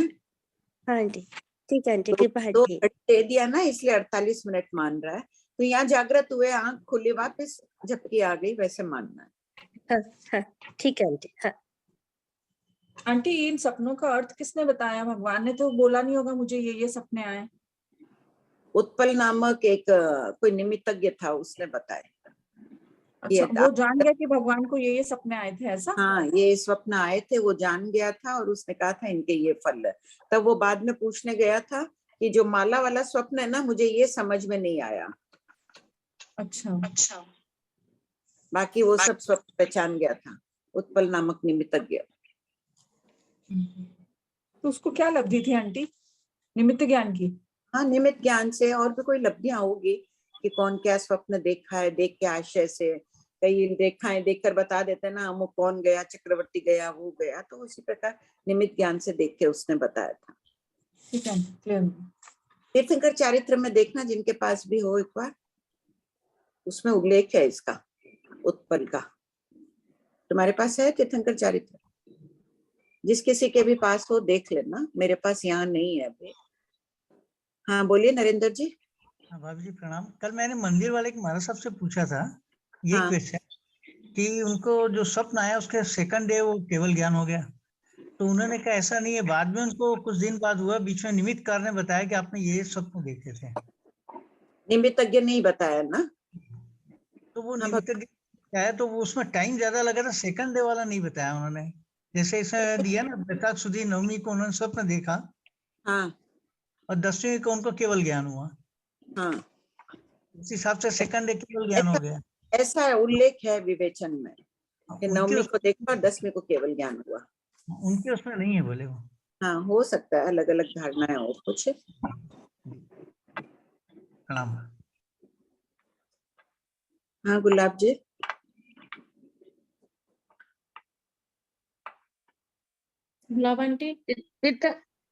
हाँ आंटी, ठीक है आंटी, कृपा है। दो दे दिया ना, इसलिए 48 मिनट मान रहा है, तो यहाँ जागृत हुए, आंख खुली, वापस झपकी आ गई, वैसे मानना है। हाँ, ठीक है आंटी। हाँ आंटी इन सपनों का अर्थ किसने बताया? भगवान ने तो बोला नहीं होगा मुझे ये सपने आए। उत्पल नामक एक कोई निमित्तज्ञ था, उसने बताया। अच्छा, वो जान गया कि भगवान को ये सपने आए थे, ऐसा? हाँ, ये स्वप्न आए थे, वो जान गया था, और उसने कहा था इनके ये फल है। तब वो बाद में पूछने गया था कि जो माला वाला स्वप्न है ना, मुझे ये समझ में नहीं आया। अच्छा। बाकी वो सब स्वप्न पहचान गया था, उत्पल नामक निमित्तज्ञ। तो उसको क्या लब्धि थी आंटी निमित्त ज्ञान की? हाँ, निमित्त ज्ञान से और भी कोई लब्धियां होगी कि कौन क्या स्वप्न देखा है, देख के आशय से, कई रेखाएं देखकर बता देते हैं ना, अमुक कौन गया, चक्रवर्ती गया, वो गया, तो उसी प्रकार निमित्त ज्ञान से देख के उसने बताया था। ठीक है, क्लियर। तीर्थंकर चारित्र में देखना, जिनके पास भी हो एक बार, उसमें उल्लेख है इसका, उत्पल का। तुम्हारे पास है तीर्थंकर चारित्र? जिस किसी के भी पास हो देख लेना, मेरे पास यहाँ नहीं है अभी। हाँ बोलिए नरेंद्र जी। हाँ भाभी जी प्रणाम। कल मैंने मंदिर वाले के महाराज साहब से पूछा था ये क्वेश्चन कि उनको जो स्वप्न आया उसके सेकंड डे वो केवल ज्ञान हो गया, तो उन्होंने कहा ऐसा नहीं है, बाद में उनको कुछ दिन बाद हुआ, बीच में निमित्त कार ने बताया कि आपने ये स्वप्न देखे थे। निमित्तज्ञ नहीं बताया ना, तो वो निमित्तज्ञ बताया, तो वो उसमें टाइम ज्यादा लगा था, सेकंड डे वाला नहीं बताया उन्होंने। जैसे इसमें दिया ना, बैसाख सुदी नवमी को उन्होंने स्वप्न देखा, हाँ, और 10वीं को उनको केवल ज्ञान हुआ। हाँ, इस हिसाब से सेकंड डे केवल ज्ञान हो गया। ऐसा उल्लेख है विवेचन में कि नवमी को देखा और 10वीं को केवल ज्ञान हुआ। उनके उसमें नहीं है बोले वो। हाँ, हो सकता है, अलग अलग धारणाएं और कुछ। प्रणाम। हाँ गुलाब जी। गुलाब आंटी।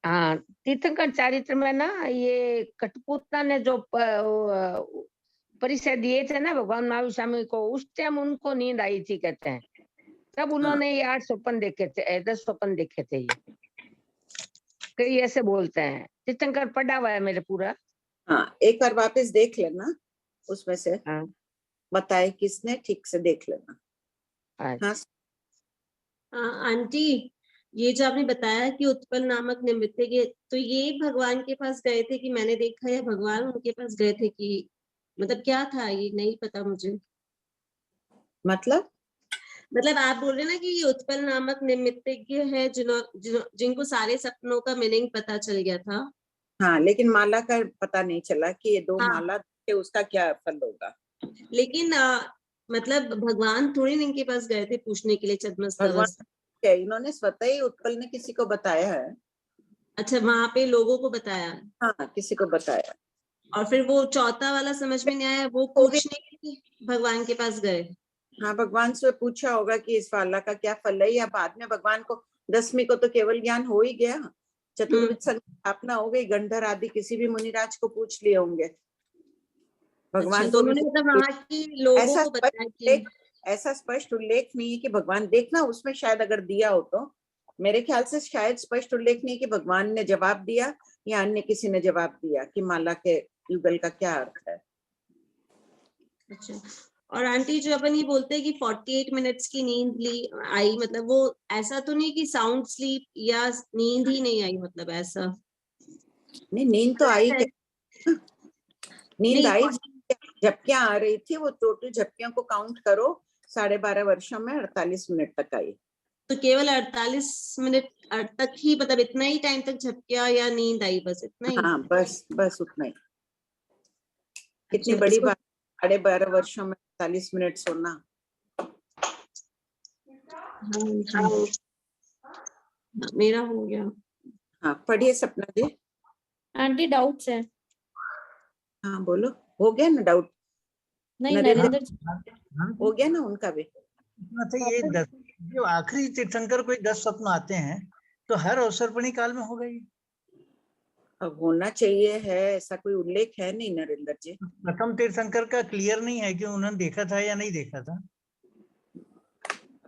तीर्थंकर चारित्र में ना, ये कठपुतला ने जो परिचय दिए थे ना भगवान महावीर स्वामी को, उस टाइम उनको नींद आई थी कहते हैं। तब उन्होंने ये 8 स्वप्न देखे थे, 10 स्वप्न देखे थे। ये कई ऐसे बोलते हैं, तीर्थंकर पढ़ा हुआ है मेरे पूरा। हाँ, एक बार वापस देख लेना उसमें से। हाँ। बताए किसने, ठीक से देख लेना। हाँ आंटी, ये जो आपने बताया कि उत्पल नामक निमित्त के, तो ये भगवान के पास गए थे कि मैंने देखा, या भगवान उनके पास गए थे कि मतलब क्या था, ये नहीं पता मुझे। मतलब आप बोल रहे ना कि ये उत्पल नामक निमित्तज्ञ है जिनको सारे सपनों का मीनिंग पता चल गया था। हाँ, लेकिन माला का पता नहीं चला कि ये 2 हाँ। माला थे, उसका क्या फल होगा। लेकिन मतलब भगवान थोड़ी ना इनके पास गए थे पूछने के लिए छद्मस्त भगवान अवस्था। इन्होंने स्वतः ही उत्पल ने किसी को बताया है। अच्छा, वहां पे लोगों को बताया। हाँ, किसी को बताया। और फिर वो चौथा वाला समझ में नहीं आया, वो पूछने के लिए भगवान के पास गए। हाँ, भगवान से पूछा होगा कि इस वाला का क्या फल है, या बाद में भगवान को 10वीं को तो केवल ज्ञान हो ही गया, चतुर्विध स्थापना हो गई, गंधर आदि किसी भी मुनिराज को पूछ लिए होंगे। भगवान अच्छा, तो उन्होंने मतलब वहां की लोगों को बताया कि ऐसा स्पष्ट उल्लेख नहीं है कि भगवान, देखना उसमें शायद अगर दिया हो तो, मेरे ख्याल से शायद स्पष्ट उल्लेख नहीं है कि भगवान ने जवाब दिया या अन्य किसी ने जवाब दिया कि माला के युगल का क्या अर्थ है। अच्छा, और आंटी जो अपन ये बोलते हैं कि 48 मिनट्स की नींद ली आई, मतलब वो ऐसा तो नहीं कि साउंड स्लीप या नींद ही नहीं आई, मतलब ऐसा नहीं, नींद तो आई, नींद आई, झपकियां आ रही थी, वो टोटल झपकियों को काउंट करो, 12.5 वर्षों में 48 मिनट तक आई। तो केवल 48 मिनट तक ही, मतलब इतना ही टाइम तक झपकिया या नींद आई, बस इतना ही? हाँ, बस उतना ही। कितनी बड़ी बात, 12.5 वर्षों में 48 मिनट सोना। हाँ, मेरा हो गया। हाँ, पढ़िए सपना जी। आंटी डाउट्स है। हाँ बोलो, हो गया ना डाउट? नहीं, नरेंद्र हाँ, हो गया ना उनका भी? ये 10 जो आखिरी तीर्थंकर को 10 स्वप्न आते हैं, तो हर अवसर्पणी काल में होगा ये? अब होना चाहिए है, ऐसा कोई उल्लेख है नहीं नरेंद्र जी। प्रथम तीर्थंकर का क्लियर नहीं है कि उन्होंने देखा था या नहीं देखा था।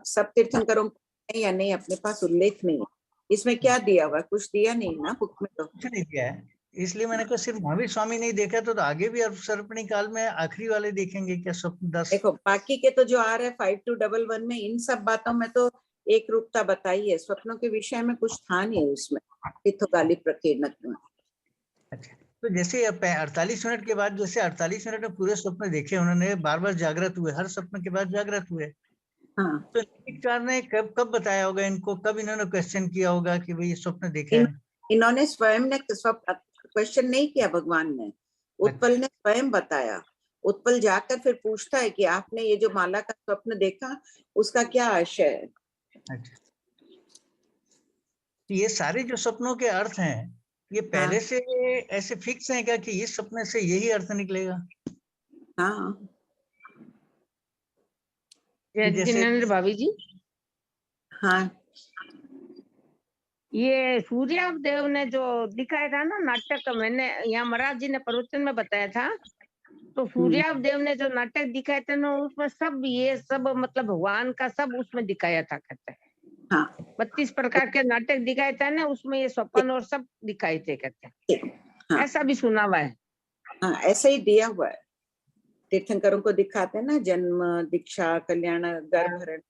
सब तीर्थंकरों या नहीं, अपने पास उल्लेख नहीं है। इसमें क्या दिया हुआ, कुछ दिया नहीं ना बुक में, तो कुछ नहीं दिया है, इसलिए मैंने कहा सिर्फ महावीर स्वामी नहीं देखा तो आगे भी अवसर्पणी काल में आखिरी वाले देखेंगे क्या स्वप्न 10? देखो बाकी के तो जो आ रहे हैं 5211 में, इन सब बातों में तो एक रूपता बताई है, स्वप्नों के विषय में कुछ था नहीं उसमें, तीर्थकाली प्रकीर्णक में। अच्छा, तो जैसे 48 मिनट के बाद, जैसे 48 मिनट में पूरे स्वप्न देखे उन्होंने, बार बार जागृत हुए, हर स्वप्न के बाद जागृत हुए। हाँ। तो नीतिकार ने कब बताया होगा इनको, कब इन्होंने क्वेश्चन किया होगा कि भाई ये स्वप्न देखा है? इन्होंने स्वयं ने क्वेश्चन नहीं किया, भगवान ने, उत्पल ने स्वयं बताया। उत्पल जाकर फिर पूछता है कि आपने ये जो माला का स्वप्न देखा, उसका क्या आशय है। अच्छा, ये सारे जो सपनों के अर्थ हैं, ये पहले से ऐसे फिक्स हैं क्या कि इस सपने से यही अर्थ निकलेगा? हाँ, जिनेंद्र भाभी जी। हाँ, ये सूर्य देव ने जो दिखाया था ना नाटक, मैंने यहाँ महाराज जी ने प्रवचन में बताया था, तो सूर्य देव ने जो नाटक दिखाया था ना, उसमें सब ये सब मतलब भगवान का सब उसमें दिखाया था, कहते हैं। हाँ, 32 प्रकार के नाटक दिखाए थे ना, उसमें ये स्वप्न और सब दिखाए थे, कहते हैं। हाँ, ऐसा भी सुना हुआ है। हाँ, ऐसा ही दिया हुआ है, तीर्थंकरों को दिखाते हैं ना, जन्म, दीक्षा, कल्याण, गर्भहरण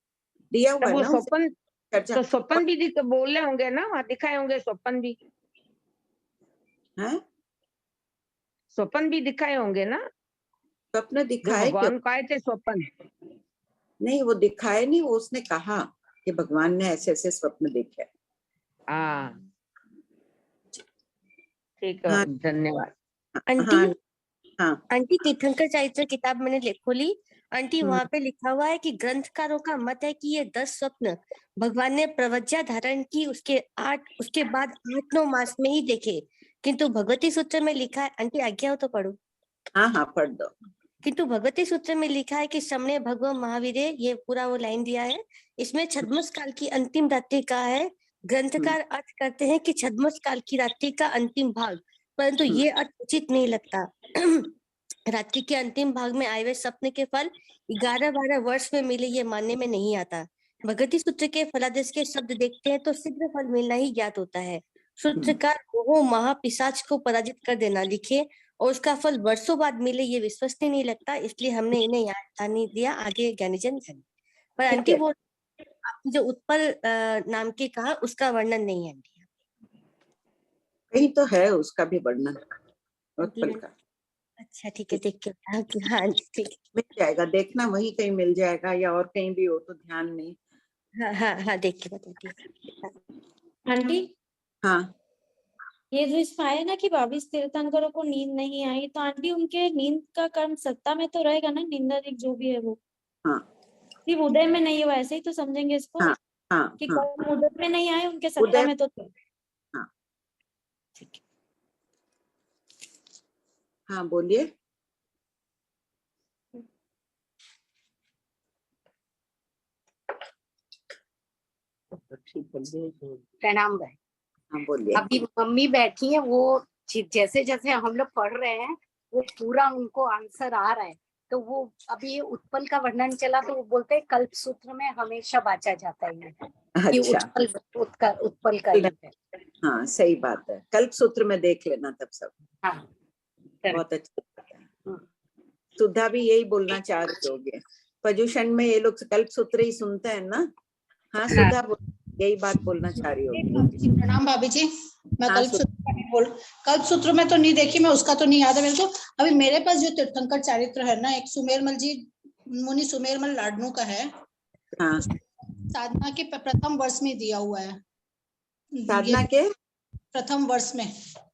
दिया हुआ है ना। स्वप्न तो स्वप्न भी बोले होंगे ना, वहाँ दिखाए होंगे स्वप्न भी। स्वप्न भी दिखाए होंगे ना, स्वप्न दिखाए भगवान को आए थे स्वप्न? नहीं, वो दिखाए नहीं, वो उसने कहा कि भगवान ने ऐसे ऐसे स्वप्न देखे। हाँ, ठीक है, धन्यवाद। आंटी, हाँ, आंटी तीर्थंकर चरित्र किताब मैंने खोली आंटी, वहां पे लिखा हुआ है कि ग्रंथकारों का मत है कि ये 10 स्वप्न भगवान ने प्रवज्ञा धारण की उसके बाद 8-9 मास में ही देखे, किंतु भगवती सूत्र में लिखा है, आंटी आज्ञा हो तो पढ़ो। हाँ, पढ़ दो। किंतु भगवती सूत्र में लिखा है कि समने भगवान महावीर, ये पूरा वो लाइन दिया है, इसमें छद्मस काल की अंतिम रात्रि का है। ग्रंथकार अर्थ करते हैं कि छद्मस काल की रात्रि का अंतिम भाग, परंतु ये अर्थ उचित नहीं लगता। रात्रि के अंतिम भाग में आए हुए सपने के फल 11-12 वर्ष में मिले, ये मानने में नहीं आता। भगवती सूत्र के फलादेश के शब्द देखते हैं तो शीघ्र फल मिलना ही ज्ञात होता है। सूत्रकार मोह महापिशाच को पराजित कर देना लिखे और उसका फल वर्षों बाद मिले ये विश्वसनीय नहीं लगता, इसलिए हमने इन्हें यहाँ स्थान नहीं दिया। आगे ज्ञानीजन करें। पर ठीक आंटी है। वो आपने जो उत्पल नाम के कहा उसका वर्णन नहीं है आंटी। कहीं तो है उसका भी वर्णन उत्पल का। अच्छा ठीक है, देख के हाँ ठीक मिल जाएगा, देखना वहीं कहीं मिल जाएगा या और कहीं भी हो तो ध्यान नहीं। हाँ हाँ हाँ देख के बताती हूँ। आंटी हाँ ये जो इसमें आया ना कि 22 तीर्थंकरों को नींद नहीं आई, तो आंटी उनके नींद का कर्म सत्ता में तो रहेगा ना, निंदाधिक जो भी है वो। हाँ सिर्फ उदय में नहीं हुआ, ऐसे ही तो समझेंगे इसको। हाँ हाँ कि हाँ कर्म उदय में नहीं आए, उनके सत्ता उदय में तो थे। हाँ ठीक है। हाँ बोलिए। प्रणाम भाई। हाँ बोलिए। अभी मम्मी बैठी है, वो जैसे जैसे हम लोग पढ़ रहे हैं वो पूरा उनको आंसर आ रहा है। तो वो अभी उत्पल का वर्णन चला तो वो बोलते हैं कल्प सूत्र में हमेशा बांचा जाता है ये कि अच्छा उत्पल का युग है। हाँ सही बात है, कल्प सूत्र में देख लेना तब सब। हाँ बहुत अच्छा बात है। सुधा भी यही बोलना चाह रही होगी, पर्यूषण में ये लोग कल्प सूत्र ही सुनते हैं ना। हाँ सुधा यही बात बोलना चाह रही होगी। प्रणाम भाभी जी। मैं हाँ, कल्प सूत्र में तो नहीं देखी, मैं उसका तो नहीं याद है मेरे को। अभी मेरे पास जो तीर्थंकर चारित्र है ना, एक सुमेरमल जी मुनि सुमेरमल लाडनू का है। हाँ साधना के प्रथम वर्ष में दिया हुआ है। साधना के प्रथम वर्ष में।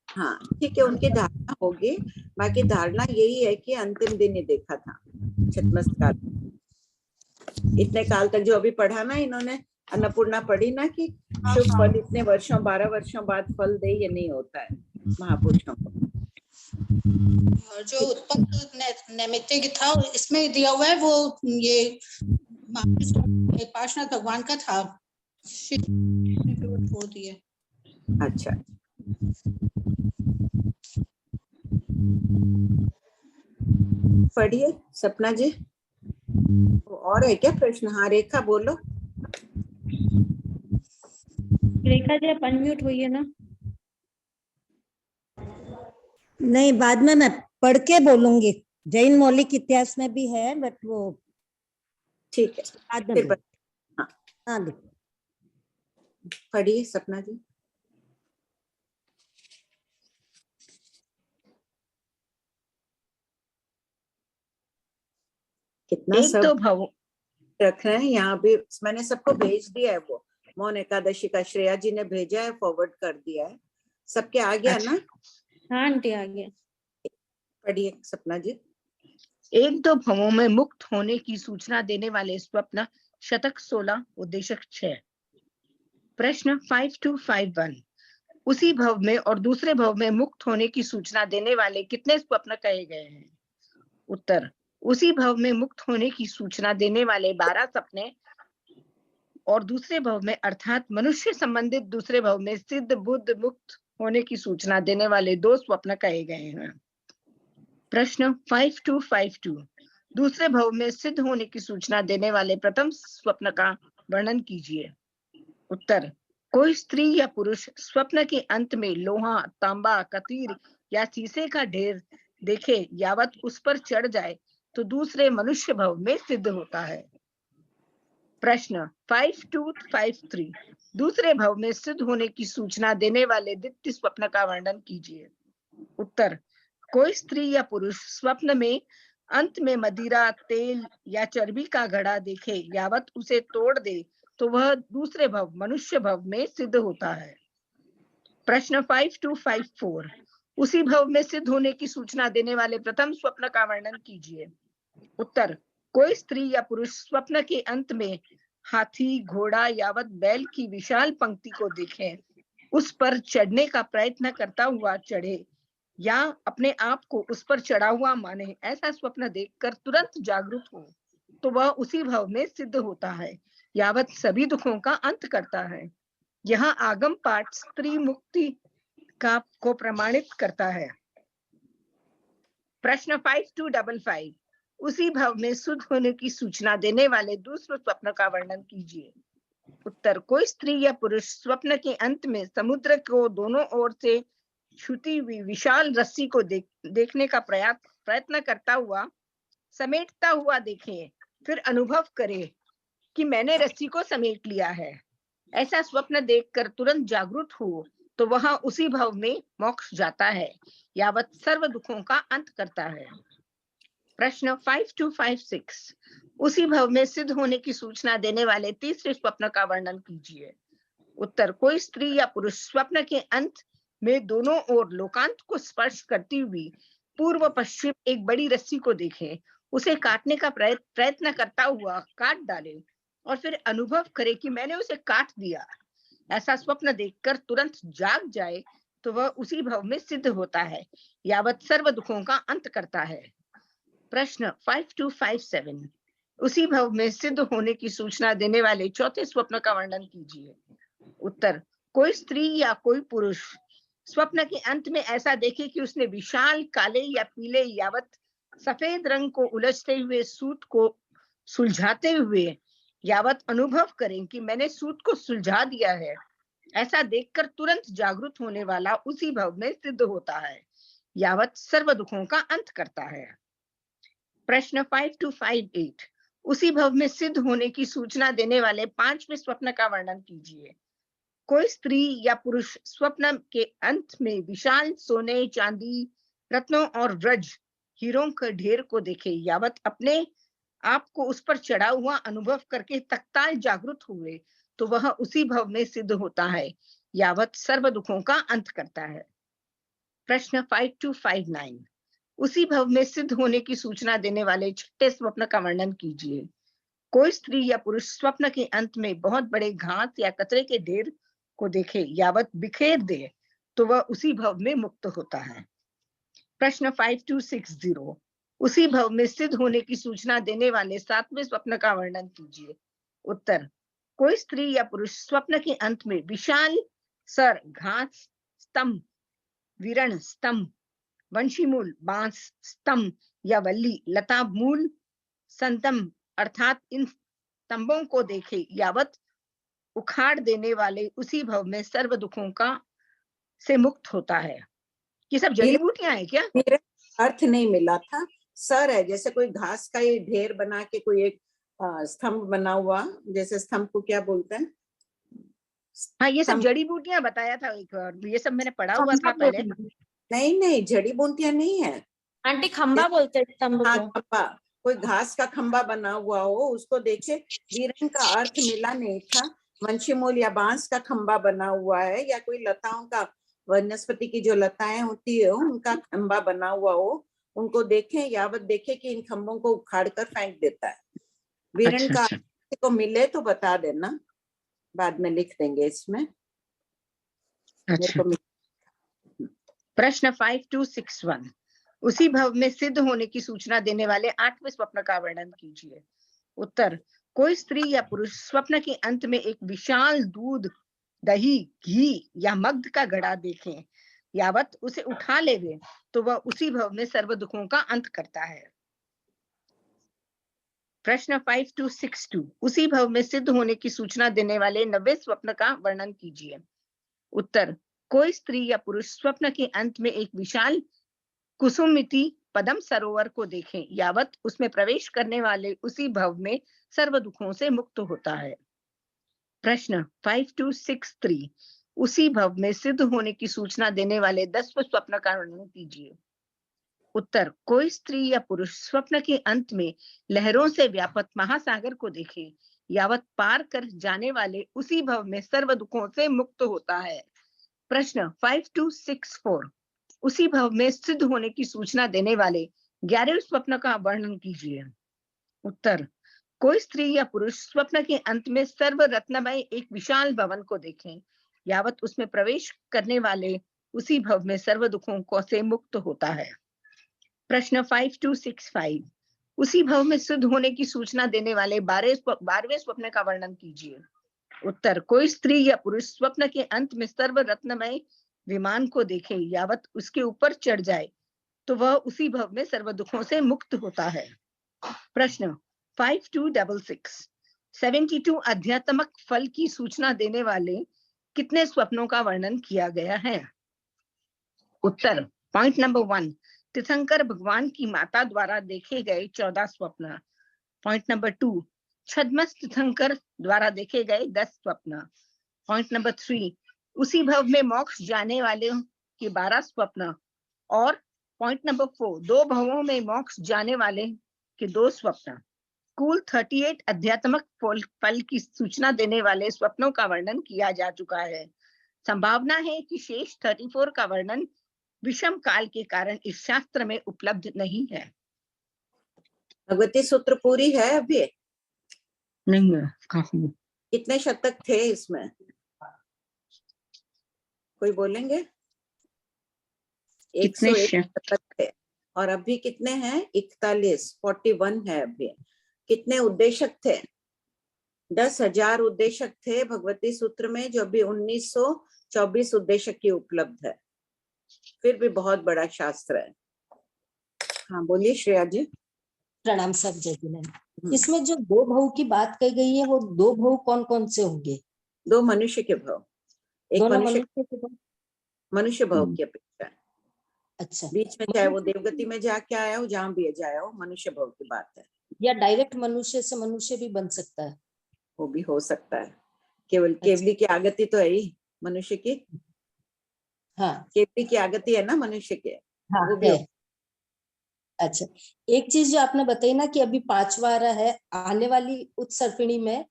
हाँ ठीक है, उनकी धारणा होगी। बाकी धारणा यही है कि अंतिम दिन ही देखा था छठमस्तकाल। इतने काल तक जो अभी पढ़ा ना इन्होंने, अन्नपूर्णा पढ़ी ना कि शुभ फल इतने वर्षों 12 वर्षों बाद फल दे, ये नहीं होता है महापुरुषों को। और जो उत्पल नैमित्तिक था इसमें दिया हुआ है वो ये पार्श्वनाथ भगवान का था, छोड़ दिए। अच्छा पढ़िए सपना जी। और है क्या प्रश्न? हाँ रेखा बोलो। रेखा जी आप अनम्यूट हुई है ना। नहीं, बाद में मैं पढ़ के बोलूंगी। जैन मौलिक इतिहास में भी है, बट वो ठीक है बाद में हाँ हाँ पढ़िए सपना जी। कितना एक सब तो भव रख रहे हैं यहाँ भी। मैंने सबको भेज दिया है, वो मौन एकादशी का श्रेया जी ने भेजा है, फॉरवर्ड कर दिया है। सबके आ गया ना? हाँ आंटी आ गया। पढ़िए सपना जी। एक दो भवों में मुक्त होने की सूचना देने वाले स्वप्न शतक 16 उद्देशक 6। प्रश्न 5251 उसी भव में और दूसरे भव में मुक्त होने की सूचना देने वाले कितने स्वप्न कहे गए हैं? उत्तर उसी भव में मुक्त होने की सूचना देने वाले 12 सपने और दूसरे भव में अर्थात मनुष्य संबंधित दूसरे भव में सिद्ध बुद्ध मुक्त होने की सूचना देने वाले 2 स्वप्न कहे गए हैं। प्रश्न 5252 दूसरे भव में सिद्ध होने की सूचना देने वाले प्रथम स्वप्न का वर्णन कीजिए। उत्तर कोई स्त्री या पुरुष स्वप्न के अंत में लोहा, तांबा, कतीर या शीशे का ढेर देखे यावत उस पर चढ़ जाए तो दूसरे मनुष्य भव में सिद्ध होता है। प्रश्न 5253 दूसरे भव में सिद्ध होने की सूचना देने वाले द्वितीय स्वप्न का वर्णन कीजिए। उत्तर कोई स्त्री या पुरुष स्वप्न में अंत में मदिरा, तेल या चर्बी का घड़ा देखे यावत उसे तोड़ दे तो वह दूसरे भव मनुष्य भव में सिद्ध होता है। प्रश्न 5254 उसी भव में सिद्ध होने की सूचना देने वाले प्रथम स्वप्न का वर्णन कीजिए। उत्तर कोई स्त्री या पुरुष स्वप्न के अंत में हाथी, घोड़ा यावत बैल की विशाल पंक्ति को देखें, उस पर चढ़ने का प्रयत्न करता हुआ चढ़े या अपने आप को उस पर चढ़ा हुआ माने, ऐसा स्वप्न देखकर तुरंत जागरूक हो तो वह उसी भव में सिद्ध होता है यावत सभी दुखों का अंत करता है। यहाँ आगम पाठ स्त्री मुक्ति को प्रमाणित करता है। प्रश्न 5255 उसी भव में शुद्ध होने की सूचना देने वाले दूसरे स्वप्न का वर्णन कीजिए। उत्तर, कोई स्त्री या पुरुष स्वप्न के अंत में समुद्र को दोनों ओर से छूती हुई विशाल रस्सी को देखने का प्रयत्न करता हुआ समेटता हुआ देखे, फिर अनुभव करे कि मैंने रस्सी को समेट लिया है। ऐसा स्वप्न देखकर तुरंत जागृत हो तो वह उसी भव में मोक्ष जाता है, यावत सर्व दुखों का अंत करता है। प्रश्न 5256, उसी भव में सिद्ध होने की सूचना देने वाले तीसरे स्वप्न का वर्णन कीजिए। उत्तर, कोई स्त्री या पुरुष स्वप्न के अंत में दोनों ओर लोकांत को स्पर्श करती हुई पूर्व पश्चिम एक बड़ी रस्सी को देखे, उसे काटने का प्रयत्न करता हुआ काट डाले और फिर अनुभव करे कि मैंने उसे काट दिया। ऐसा स्वप्न देखकर तुरंत जाग जाए तो वह उसी भव में सिद्ध होता है, यावत सर्व दुखों का अंत करता है। प्रश्न 5257, उसी भव में सिद्ध होने की सूचना देने वाले चौथे स्वप्न का वर्णन कीजिए। उत्तर, कोई स्त्री या कोई पुरुष स्वप्न के अंत में ऐसा देखे कि उसने विशाल काले या पीले यावत सफेद रंग को उलझते हुए सूत को सुलझाते हुए यावत अनुभव करें कि मैंने सूत को सुलझा दिया है। ऐसा देखकर तुरंत जागृत होने वाला उसी भव में सिद्ध होता है, यावत सर्व दुखों का अंत करता है। प्रश्न 5258, उसी भव में सिद्ध होने की सूचना देने वाले पांचवें स्वप्न का वर्णन कीजिए। कोई स्त्री या पुरुष स्वप्न के अंत में विशाल सोने, चांदी, रत्नों और व्रज हीरों के ढेर को देखे, यावत अपने आप को उस पर चढ़ा हुआ अनुभव करके तत्काल जागृत हुए तो वह उसी भव में सिद्ध होता है, यावत सर्व दुखों का अंत करता है। प्रश्न 5259, उसी भव में सिद्ध होने की सूचना देने वाले छठे स्वप्न का वर्णन कीजिए। कोई स्त्री या पुरुष स्वप्न के अंत में बहुत बड़े घास या कचरे के ढेर को देखे, यावत बिखेर दे तो वह उसी भव में मुक्त होता है। प्रश्न 5260, उसी भव में सिद्ध होने की सूचना देने वाले सातवें स्वप्न का वर्णन कीजिए। उत्तर, कोई स्त्री या पुरुष स्वप्न के अंत में विशाल सर, घास स्तंभ, विरण स्तंभ, वंशीमूल, बांस स्तंभ या वल्ली, लता मूल, संतम अर्थात इन स्तंभों को देखे, यावत उखाड़ देने वाले उसी भव में सर्व दुखों का से मुक्त होता है। ये सब जड़ी बूटियां हैं क्या? मेरा अर्थ नहीं मिला था। सर है जैसे कोई घास का ही ढेर बना के कोई एक स्तंभ बना हुआ, जैसे स्तंभ को क्या बोलते हैं? हाँ, ये सब जड़ी बूटियां बताया था एक बार, ये सब मैंने पढ़ा हुआ था पहले। नहीं, जड़ी बूटियां नहीं है आंटी, खंबा बोलते हैं स्तंभ को। हाँ, खंबा, कोई घास का खंबा बना हुआ हो, उसको देखे। वीरन का अर्थ मिला नहीं था। वंशीमूल या बांस का खंबा बना हुआ है, या कोई लताओं का, वनस्पति की जो लताएं होती है उनका खंबा बना हुआ हो, उनको देखें, यावत देखे कि इन खंभों को उखाड़ कर फेंक देता है। वीरन का को मिले तो बता देना, बाद में लिख देंगे इसमें। प्रश्न 5261, उसी भव में सिद्ध होने की सूचना देने वाले आठवें स्वप्न का वर्णन कीजिए। उत्तर, कोई स्त्री या पुरुष स्वप्न के अंत में एक विशाल दूध, दही, घी या मग्ध का घड़ा देखें, यावत उसे उठा लेवे तो वह उसी भव में सर्व दुखों का अंत करता है। प्रश्न 5262, उसी भव में सिद्ध होने की सूचना देने वाले 90वें स्वप्न का वर्णन कीजिए। उत्तर, कोई स्त्री या पुरुष स्वप्न के अंत में एक विशाल कुसुमिति पद्म सरोवर को देखें, यावत उसमें प्रवेश करने वाले उसी भव में सर्व दुखों से मुक्त होता है। प्रश्न 5263, उसी भव में सिद्ध होने की सूचना देने वाले 10वें स्वप्न का वर्णन कीजिए। उत्तर, कोई स्त्री या पुरुष स्वप्न के अंत में लहरों से व्याप्त महासागर को देखे, यावत पार कर जाने वाले उसी भव में सर्व दुखों से मुक्त होता है। प्रश्न 5264, उसी भव में सिद्ध होने की सूचना देने वाले 11वें स्वप्न का वर्णन कीजिए। उत्तर, कोई स्त्री या पुरुष स्वप्न के अंत में सर्व रत्नमय एक विशाल भवन को देखें, यावत उसमें प्रवेश करने वाले उसी भव में सर्व दुखों को से मुक्त होता है। प्रश्न 5265, उसी भव में सिद्ध होने की सूचना देने वाले 12वें स्वप्न का वर्णन कीजिए। उत्तर, कोई स्त्री या पुरुष स्वप्न के अंत में सर्व रत्नमय विमान को देखे, यावत उसके ऊपर चढ़ जाए तो वह उसी भव में सर्व दुखों से मुक्त होता है। प्रश्न 5266 72 अध्यात्मक फल की सूचना देने वाले कितने स्वप्नों का वर्णन किया गया है? उत्तर पॉइंट नंबर 1 तीर्थंकर भगवान की माता द्वारा देखे गए 14 स्वप्न। पॉइंट नंबर 2 छद्मस तीर्थंकर द्वारा देखे गए 10 स्वप्न। पॉइंट नंबर 3 उसी भव में मोक्ष जाने वाले के 12 स्वप्न। और पॉइंट नंबर 4 2 भवों में मोक्ष जाने वाले के 2 स्वप्न। कुल 38 अध्यात्मक फल की सूचना देने वाले स्वप्नों का वर्णन किया जा चुका है। संभावना है कि शेष 34 का वर्णन विषम काल के कारण इस शास्त्र में उपलब्ध नहीं है। भगवती सूत्र पूरी है अभी? नहीं है। काफी। कितने शतक थे इसमें? कोई बोलेंगे? 101 शतक थे और अभी कितने हैं? 41 है अभी। कितने उद्देशक थे? 10,000 उद्देशक थे भगवती सूत्र में, जो अभी 1924 उद्देशक की उपलब्ध है। फिर भी बहुत बड़ा शास्त्र है। हाँ बोलिए श्रेया जी। प्रणाम सर, जय जिनेन्द्र। इसमें जो 2 भव की बात कही गई है, वो 2 भव कौन कौन से होंगे? 2 मनुष्य के भव। एक मनुष्य भव की अपेक्षा। अच्छा, बीच में चाहे वो देवगति में जाके आया हो, जहाँ भी जाया हो, मनुष्य भव की बात है। या डायरेक्ट मनुष्य से मनुष्य भी बन सकता है? वो भी हो सकता है। केवली की आगति तो है ही मनुष्य की। हाँ, केवली की आगति है ना मनुष्य के। हाँ, वो भी है। अच्छा, एक चीज जो आपने बताई ना कि अभी 5वां आरा है, आने वाली उत्सर्पिणी में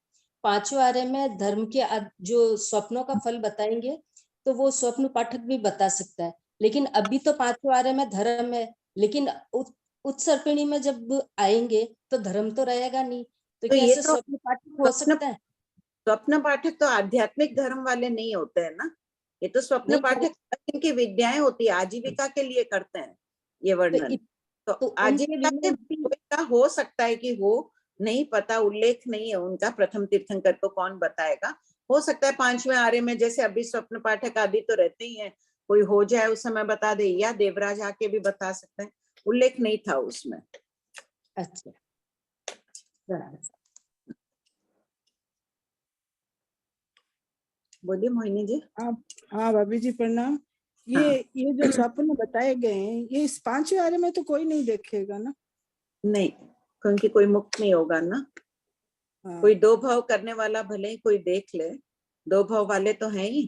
5वें आरे में धर्म के जो स्वप्नों का फल बताएंगे, तो वो स्वप्न पाठक भी बता सकता है। लेकिन अभी तो 5वें आरे में धर्म है, लेकिन उत्सर्पिणी में जब आएंगे तो धर्म तो रहेगा नहीं, तो क्या ऐसे स्वप्न पाठक हो सकता है? स्वप्न पाठक तो आध्यात्मिक धर्म वाले नहीं होते हैं ना। ये तो स्वप्न पाठक इनकी विद्याएं होती है, आजीविका के लिए करते हैं ये वर्णन। तो आजीविका के हो सकता है कि हो, नहीं पता, उल्लेख नहीं है उनका। प्रथम तीर्थंकर को कौन बताएगा? हो सकता है 5वें आरे में, जैसे अभी स्वप्न पाठक आदि तो रहते ही हैं, कोई हो जाए उस समय बता दे, या देवराज आके भी बता सकते हैं। उल्लेख नहीं था उसमें। अच्छा, बोलिए मोहिनी जी। हाँ भाभी जी प्रणाम। ये जो स्वप्न बताए गए हैं, ये इस 5वें आरे में तो कोई नहीं देखेगा ना? नहीं, क्योंकि कोई मुक्त नहीं होगा ना। कोई 2 भाव करने वाला भले ही कोई देख ले, 2 भाव वाले तो हैं ही।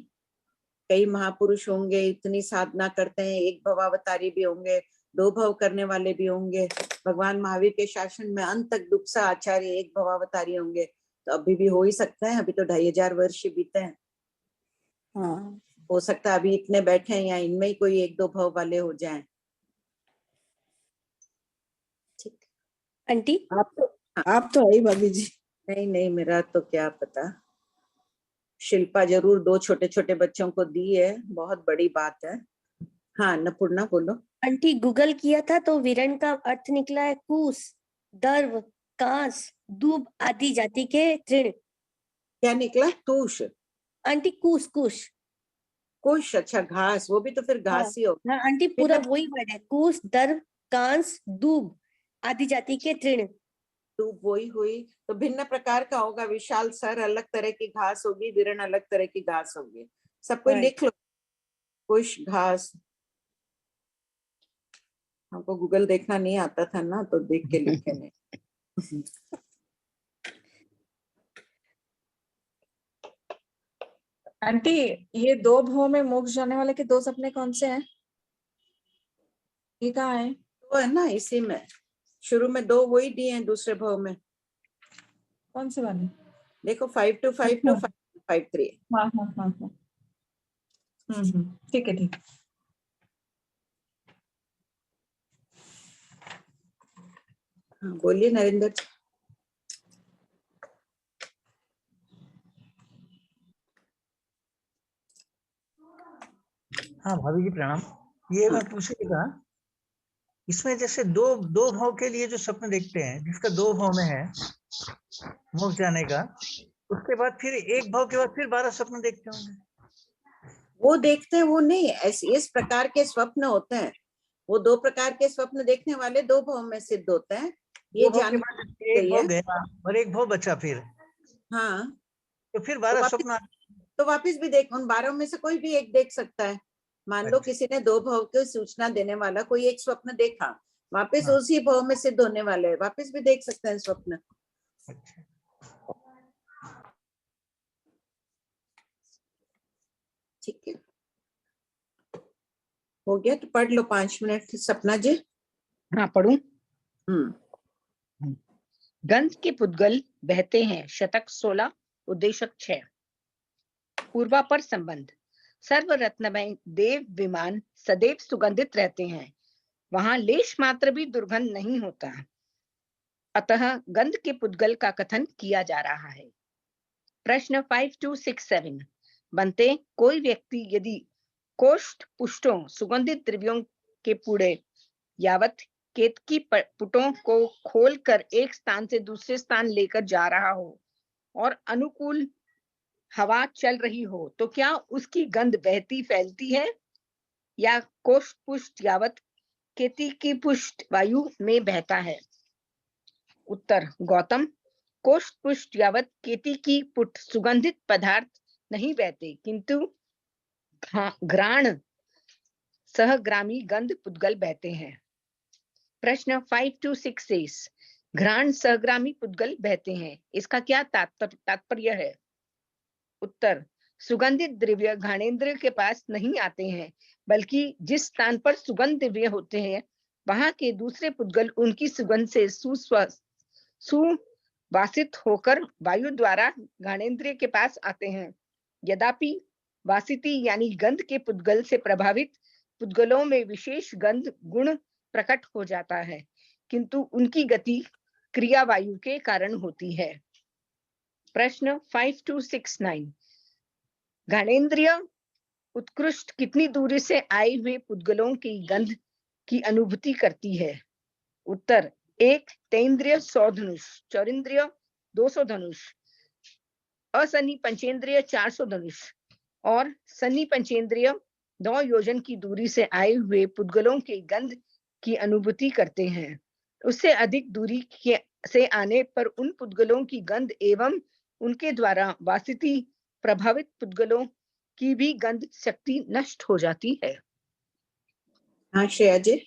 कई महापुरुष होंगे, इतनी साधना करते हैं, 1 भवावतारी भी होंगे, 2 भाव करने वाले भी होंगे। भगवान महावीर के शासन में अंत तक दुक्सा आचार्य 1 भवावतारी होंगे, तो अभी भी हो ही सकता है। अभी तो 2500 वर्ष बीते हैं। हो सकता है अभी इतने बैठे हैं या इनमें ही कोई 1-2 भाव वाले हो जाएं। ठीक आंटी, आप तो है भाभी जी। नहीं, मेरा तो क्या पता। शिल्पा जरूर 2 छोटे-छोटे बच्चों को दी है, बहुत बड़ी बात है। हाँ अन्नपूर्णा बोलो। आंटी, गूगल किया था तो वीरण का अर्थ निकला है कूस, दर्व, कांस, दूब आदि जाति के तृण। क्या निकला? तूष? आंटी कुश। कुश, अच्छा घास। वो भी तो फिर घास ही होगा। हाँ आंटी, पूरा वही वर्ड है, कूस, दर्व, कांस, दूब आदि जाति के तृण। दूब वही हुई, तो भिन्न प्रकार का होगा। विशाल सर अलग तरह की घास होगी, विरण अलग तरह की घास होगी। सब कोई लिख लो, कुश घास। हमको गूगल देखना नहीं आता था ना, तो देख के लिखे नहीं। आंटी, ये 2 भाव में मोक्ष जाने वाले के 2 सपने कौन से हैं? ये कहाँ है? वो है ना इसी में, शुरू में 2 वही दिए हैं, दूसरे भाव में। कौन से वाले? देखो 5252 553। हाँ। ठीक है। हाँ बोलिए नरेंद्र। हाँ भाभी जी प्रणाम। ये मैं पूछेगा, इसमें जैसे दो भाव के लिए जो स्वप्न देखते हैं, जिसका 2 भाव में है मोक्ष जाने का, उसके बाद फिर 1 भाव के बाद फिर 12 स्वप्न देखते होंगे। वो देखते हैं, वो नहीं, ऐसे इस प्रकार के स्वप्न होते हैं। वो 2 प्रकार के स्वप्न देखने वाले 2 भाव में सिद्ध होते हैं। ये दो भाव के जान बाद एक भाव गया और एक भाव बचा फिर, हाँ तो फिर 12 वापिस स्वप्न तो वापिस भी देख, उन 12 में से कोई भी एक देख सकता है। मान लो किसी ने 2 भाव की सूचना देने वाला कोई एक स्वप्न देखा, वापिस उसी भाव में सिद्ध होने वाले है, वापिस भी देख सकते हैं स्वप्न। ठीक है, हो गया तो पढ़ लो 5 मिनट सपना जी। हाँ पढ़ूं। गंध के पुद्गल बहते हैं, शतक 16, उद्देशक 6। पूर्वापर संबंध। सर्व रत्नमय देव विमान सदैव सुगंधित रहते हैं, वहां लेश मात्र भी दुर्गंध नहीं होता, अतः गंध के पुद्गल का कथन किया जा रहा है। प्रश्न 5267 बनते, कोई व्यक्ति यदि कोष्ठ पुष्टों सुगंधित द्रव्यों के पूरे यावत केतकी पुटों को खोलकर एक स्थान से दूसरे स्थान लेकर जा रहा हो और अनुकूल हवा चल रही हो, तो क्या उसकी गंध बहती फैलती है या कोष्ठ पुष्ट यावत केतकी पुष्ट वायु में बहता है? उत्तर, गौतम, कोष्ठ पुष्ट यावत केतकी पुट सुगंधित पदार्थ नहीं बहते, किंतु घ्राण सहग्रामी गंध पुद्गल बहते हैं। प्रश्न 5266 घ्राण सहग्रामी पुद्गल बहते हैं, इसका क्या तात्पर्य है? उत्तर, सुगंधित द्रव्य घ्राणेंद्र के पास नहीं आते हैं, बल्कि जिस स्थान पर सुगंध द्रव्य होते हैं वहां के दूसरे पुद्गल उनकी सुगंध से सुवासित होकर वायु द्वारा घ्राणेंद्रिय के पास आते हैं। यद्यपि वासिती यानी गंध के पुद्गल से प्रभावित पुद्गलों में विशेष गंध गुण प्रकट हो जाता है, किंतु उनकी गति क्रिया वायु के कारण होती है। प्रश्न 5269 घ्राणेंद्रिय उत्कृष्ट कितनी दूरी से आए हुए पुद्गलों की गंध की अनुभूति करती है? उत्तर, 1 तेन्द्रिय 100 धनुष, चौरिंद्रिय 200 धनुष, असन्नी पंचेंद्रिय 400 धनुष और सन्नी पंचेंद्रिय 9 योजन की दूरी से आए हुए पुद्गलों के गंध की अनुभूति करते हैं। उससे अधिक दूरी से आने पर उन पुद्गलों की गंध एवं उनके द्वारा वासिती प्रभावित पुद्गलों की भी गंध शक्ति नष्ट हो जाती है। हाँ श्रेया जी।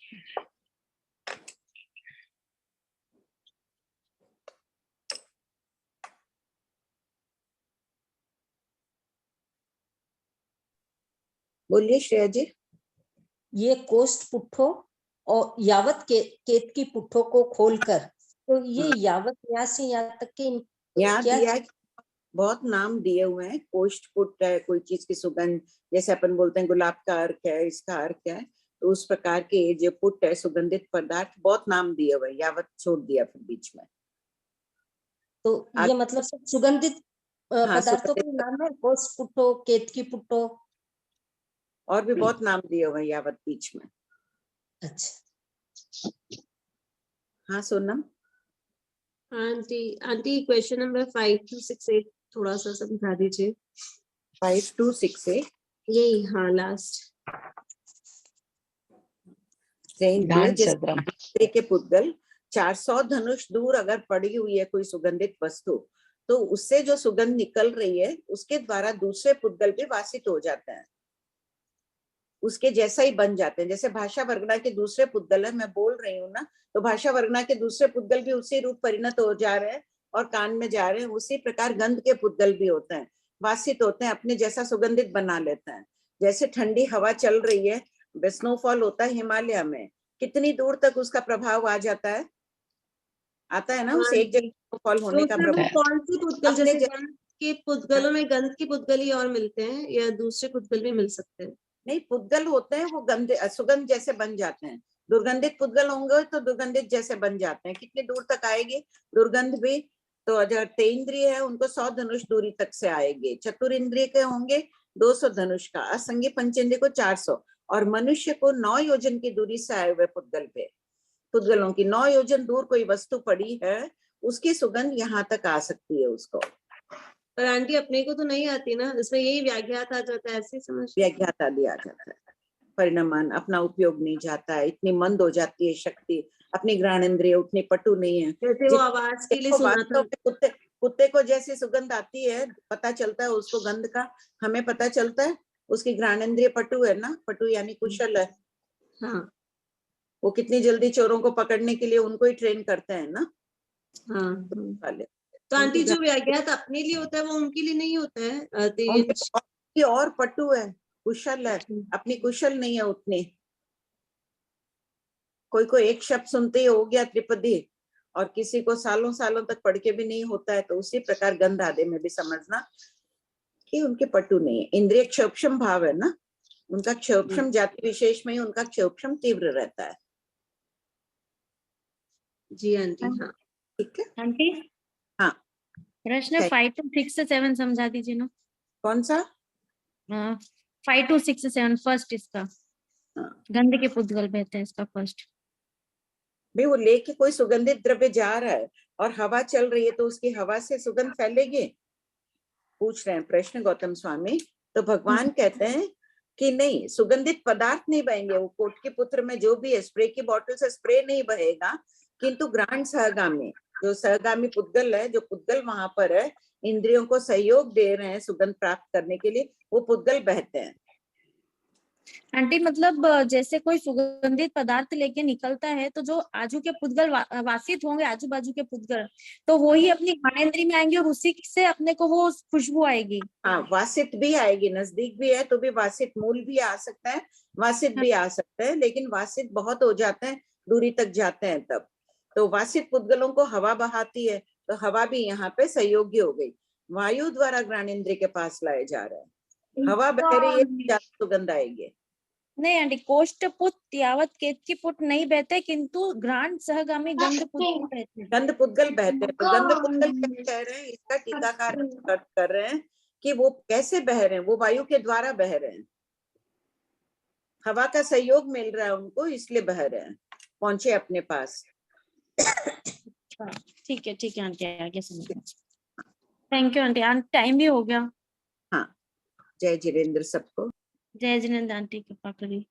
बोलिए श्रेया जी। ये कोष्ठ पुट्ठों और यावत केतकी पुट्ठों को खोलकर, तो ये यावत यहाँ से यहाँ तक के यहाँ दिया बहुत नाम दिए हुए हैं, कोष्ठ पुट है, कोई चीज की सुगंध, जैसे अपन बोलते हैं गुलाब का अर्क है, इसका अर्क है, तो उस प्रकार के जो पुट है सुगंधित पदार्थ, बहुत नाम दिए हुए, यावत छोड़ दिया फिर बीच में। तो ये मतलब सब सुगंधित पदार्थों के नाम है, कोष्ठ पुट्ठों, केतकी पुट्ठों, और भी बहुत नाम दिए हुए यावत बीच में। अच्छा, हाँ सोनम। आंटी क्वेश्चन नंबर 5268 थोड़ा सा समझा दीजिए। 5268 यही, हाँ लास्ट। के पुद्गल 400 धनुष दूर अगर पड़ी हुई है कोई सुगंधित वस्तु, तो उससे जो सुगंध निकल रही है उसके द्वारा दूसरे पुद्गल भी वासित हो जाते हैं, उसके जैसा ही बन जाते हैं। जैसे भाषा वर्गना के दूसरे पुद्गल है, मैं बोल रही हूँ ना, तो भाषा वर्गना के दूसरे पुद्गल भी उसी रूप परिणत हो जा रहे हैं और कान में जा रहे हैं। उसी प्रकार गंध के पुद्गल भी होते हैं, वासित होते हैं, अपने जैसा सुगंधित बना लेते हैं। जैसे ठंडी हवा चल रही है, स्नोफॉल होता है हिमालय में, कितनी दूर तक उसका प्रभाव आ जाता है, आता है ना, उस एक जगह स्नोफॉल होने का प्रभाव। कौन सी पुद्गल, जैसे गंध के पुद्गलों में गंध के पुद्गल ही और मिलते हैं या दूसरे पुद्गल भी मिल सकते हैं? नहीं, पुद्गल होते हैं वो गंध सुगंध जैसे बन जाते हैं। दुर्गंधित पुद्गल होंगे तो दुर्गंधित जैसे बन जाते हैं। कितनी दूर तक आएगी दुर्गंध भी? तो अगर तेन्द्रिय है उनको 100 धनुष दूरी तक से आएंगे, चतुरिंद्रिय के होंगे 200 धनुष का, असंगी पंचेंद्रिय को 400, और मनुष्य को 9 योजन की दूरी से आए हुए पुद्गलों की 9 योजन दूर कोई वस्तु पड़ी है, उसकी सुगंध यहाँ तक आ सकती है उसको। पर आंटी अपने को तो नहीं आती ना, इसमें यही व्याघात आ जाता है, ऐसे समझ? व्याघात आदि आ जाता है। परिणमन, अपना उपयोग नहीं जाता है, इतनी मंद हो जाती है शक्ति, अपनी घ्राणेंद्रिय उतनी पटु नहीं है। जैसे वो आवाज के लिए सुना था। कुत्ते को जैसी सुगंध आती है, पता चलता है उसको गंध का, हमें पता चलता है उसकी घ्राणेंद्रिय पटु है ना, पटु यानी कुशल है। हाँ। वो कितनी जल्दी चोरों को पकड़ने के लिए उनको ही ट्रेन करते हैं ना। हाँ। वाले तो आंटी जो व्याज्ञात अपने लिए होता है वो उनके लिए नहीं होता है। और पटु है, कुशल है, अपनी कुशल नहीं है उतनी। कोई को एक शब्द सुनते ही हो गया त्रिपदी, और किसी को सालों सालों तक पढ़ के भी नहीं होता है। तो उसी प्रकार गंध आदि में भी समझना कि उनके पटु नहीं है। इंद्रिय क्षोभक्षम भाव है ना, उनका क्षोभक्षम जाति विशेष में ही उनका क्षोभक्षम तीव्र रहता है। जी आंटी। हाँ ठीक है आंटी। हाँ प्रश्न 5 to 6 से 7 समझा दीजिए ना। कौन सा? 5 to 6 से 7 फर्स्ट इसका। गंध के पुद्गल बहते हैं इसका फर्स्ट। भाई वो लेके कोई सुगंधित द्रव्य जा रहा है और हवा चल रही है, तो उसकी हवा से सुगंध फैलेगी, पूछ रहे हैं प्रश्न गौतम स्वामी। तो भगवान कहते हैं कि नहीं, सुगंधित पदार्थ नहीं बहेंगे। वो कोट के पुत्र में जो भी है, स्प्रे की बोतल से स्प्रे नहीं बहेगा, किंतु ग्राण सहगामी, जो सहगामी पुद्गल है, जो पुद्गल वहां पर है, इंद्रियों को सहयोग दे रहे हैं सुगंध प्राप्त करने के लिए, वो पुद्गल बहते हैं। आंटी मतलब जैसे कोई सुगंधित पदार्थ लेके निकलता है, तो जो आजू के पुद्गल वासित होंगे, आजू बाजू के पुद्गल, तो वो ही अपनी घ्राणेंद्रिय में आएंगे और उसी से अपने को वो खुशबू आएगी। हाँ, वासित भी आएगी, नजदीक भी है तो भी वासित, मूल भी आ सकता है, वासित भी आ सकता है, लेकिन वासित बहुत हो जाते हैं, दूरी तक जाते हैं तब। तो वासित पुद्गलों को हवा बहाती है, तो हवा भी यहाँ पे सहयोगी हो गई, वायु द्वारा घ्राणेंद्रिय के पास लाए जा रहे हैं। हवा बह रही है, ज्यादा सुगंध आएगी। नहीं आंटी, कोष्ठ पुट यावत केतकी पुट नहीं बहते, किंतु घ्राण सहगामी गंध पुद्गल बहते हैं। गंध पुद्गल बहते हैं। तो गंध पुद्गल क्या कह रहे हैं, इसका टीकाकार अर्थ कर रहे हैं कि वो कैसे बह रहे हैं, वो वायु के द्वारा बह रहे हैं, हवा का सहयोग मिल रहा है उनको, इसलिए बह रहे हैं, पहुंचे अपने पास। ठीक है आंटी, आगे समझ। थैंक यू आंटी, टाइम भी हो गया। हाँ, जय जिनेंद्र सबको। जय जिनेंद्र आंटी, कृपा करिए।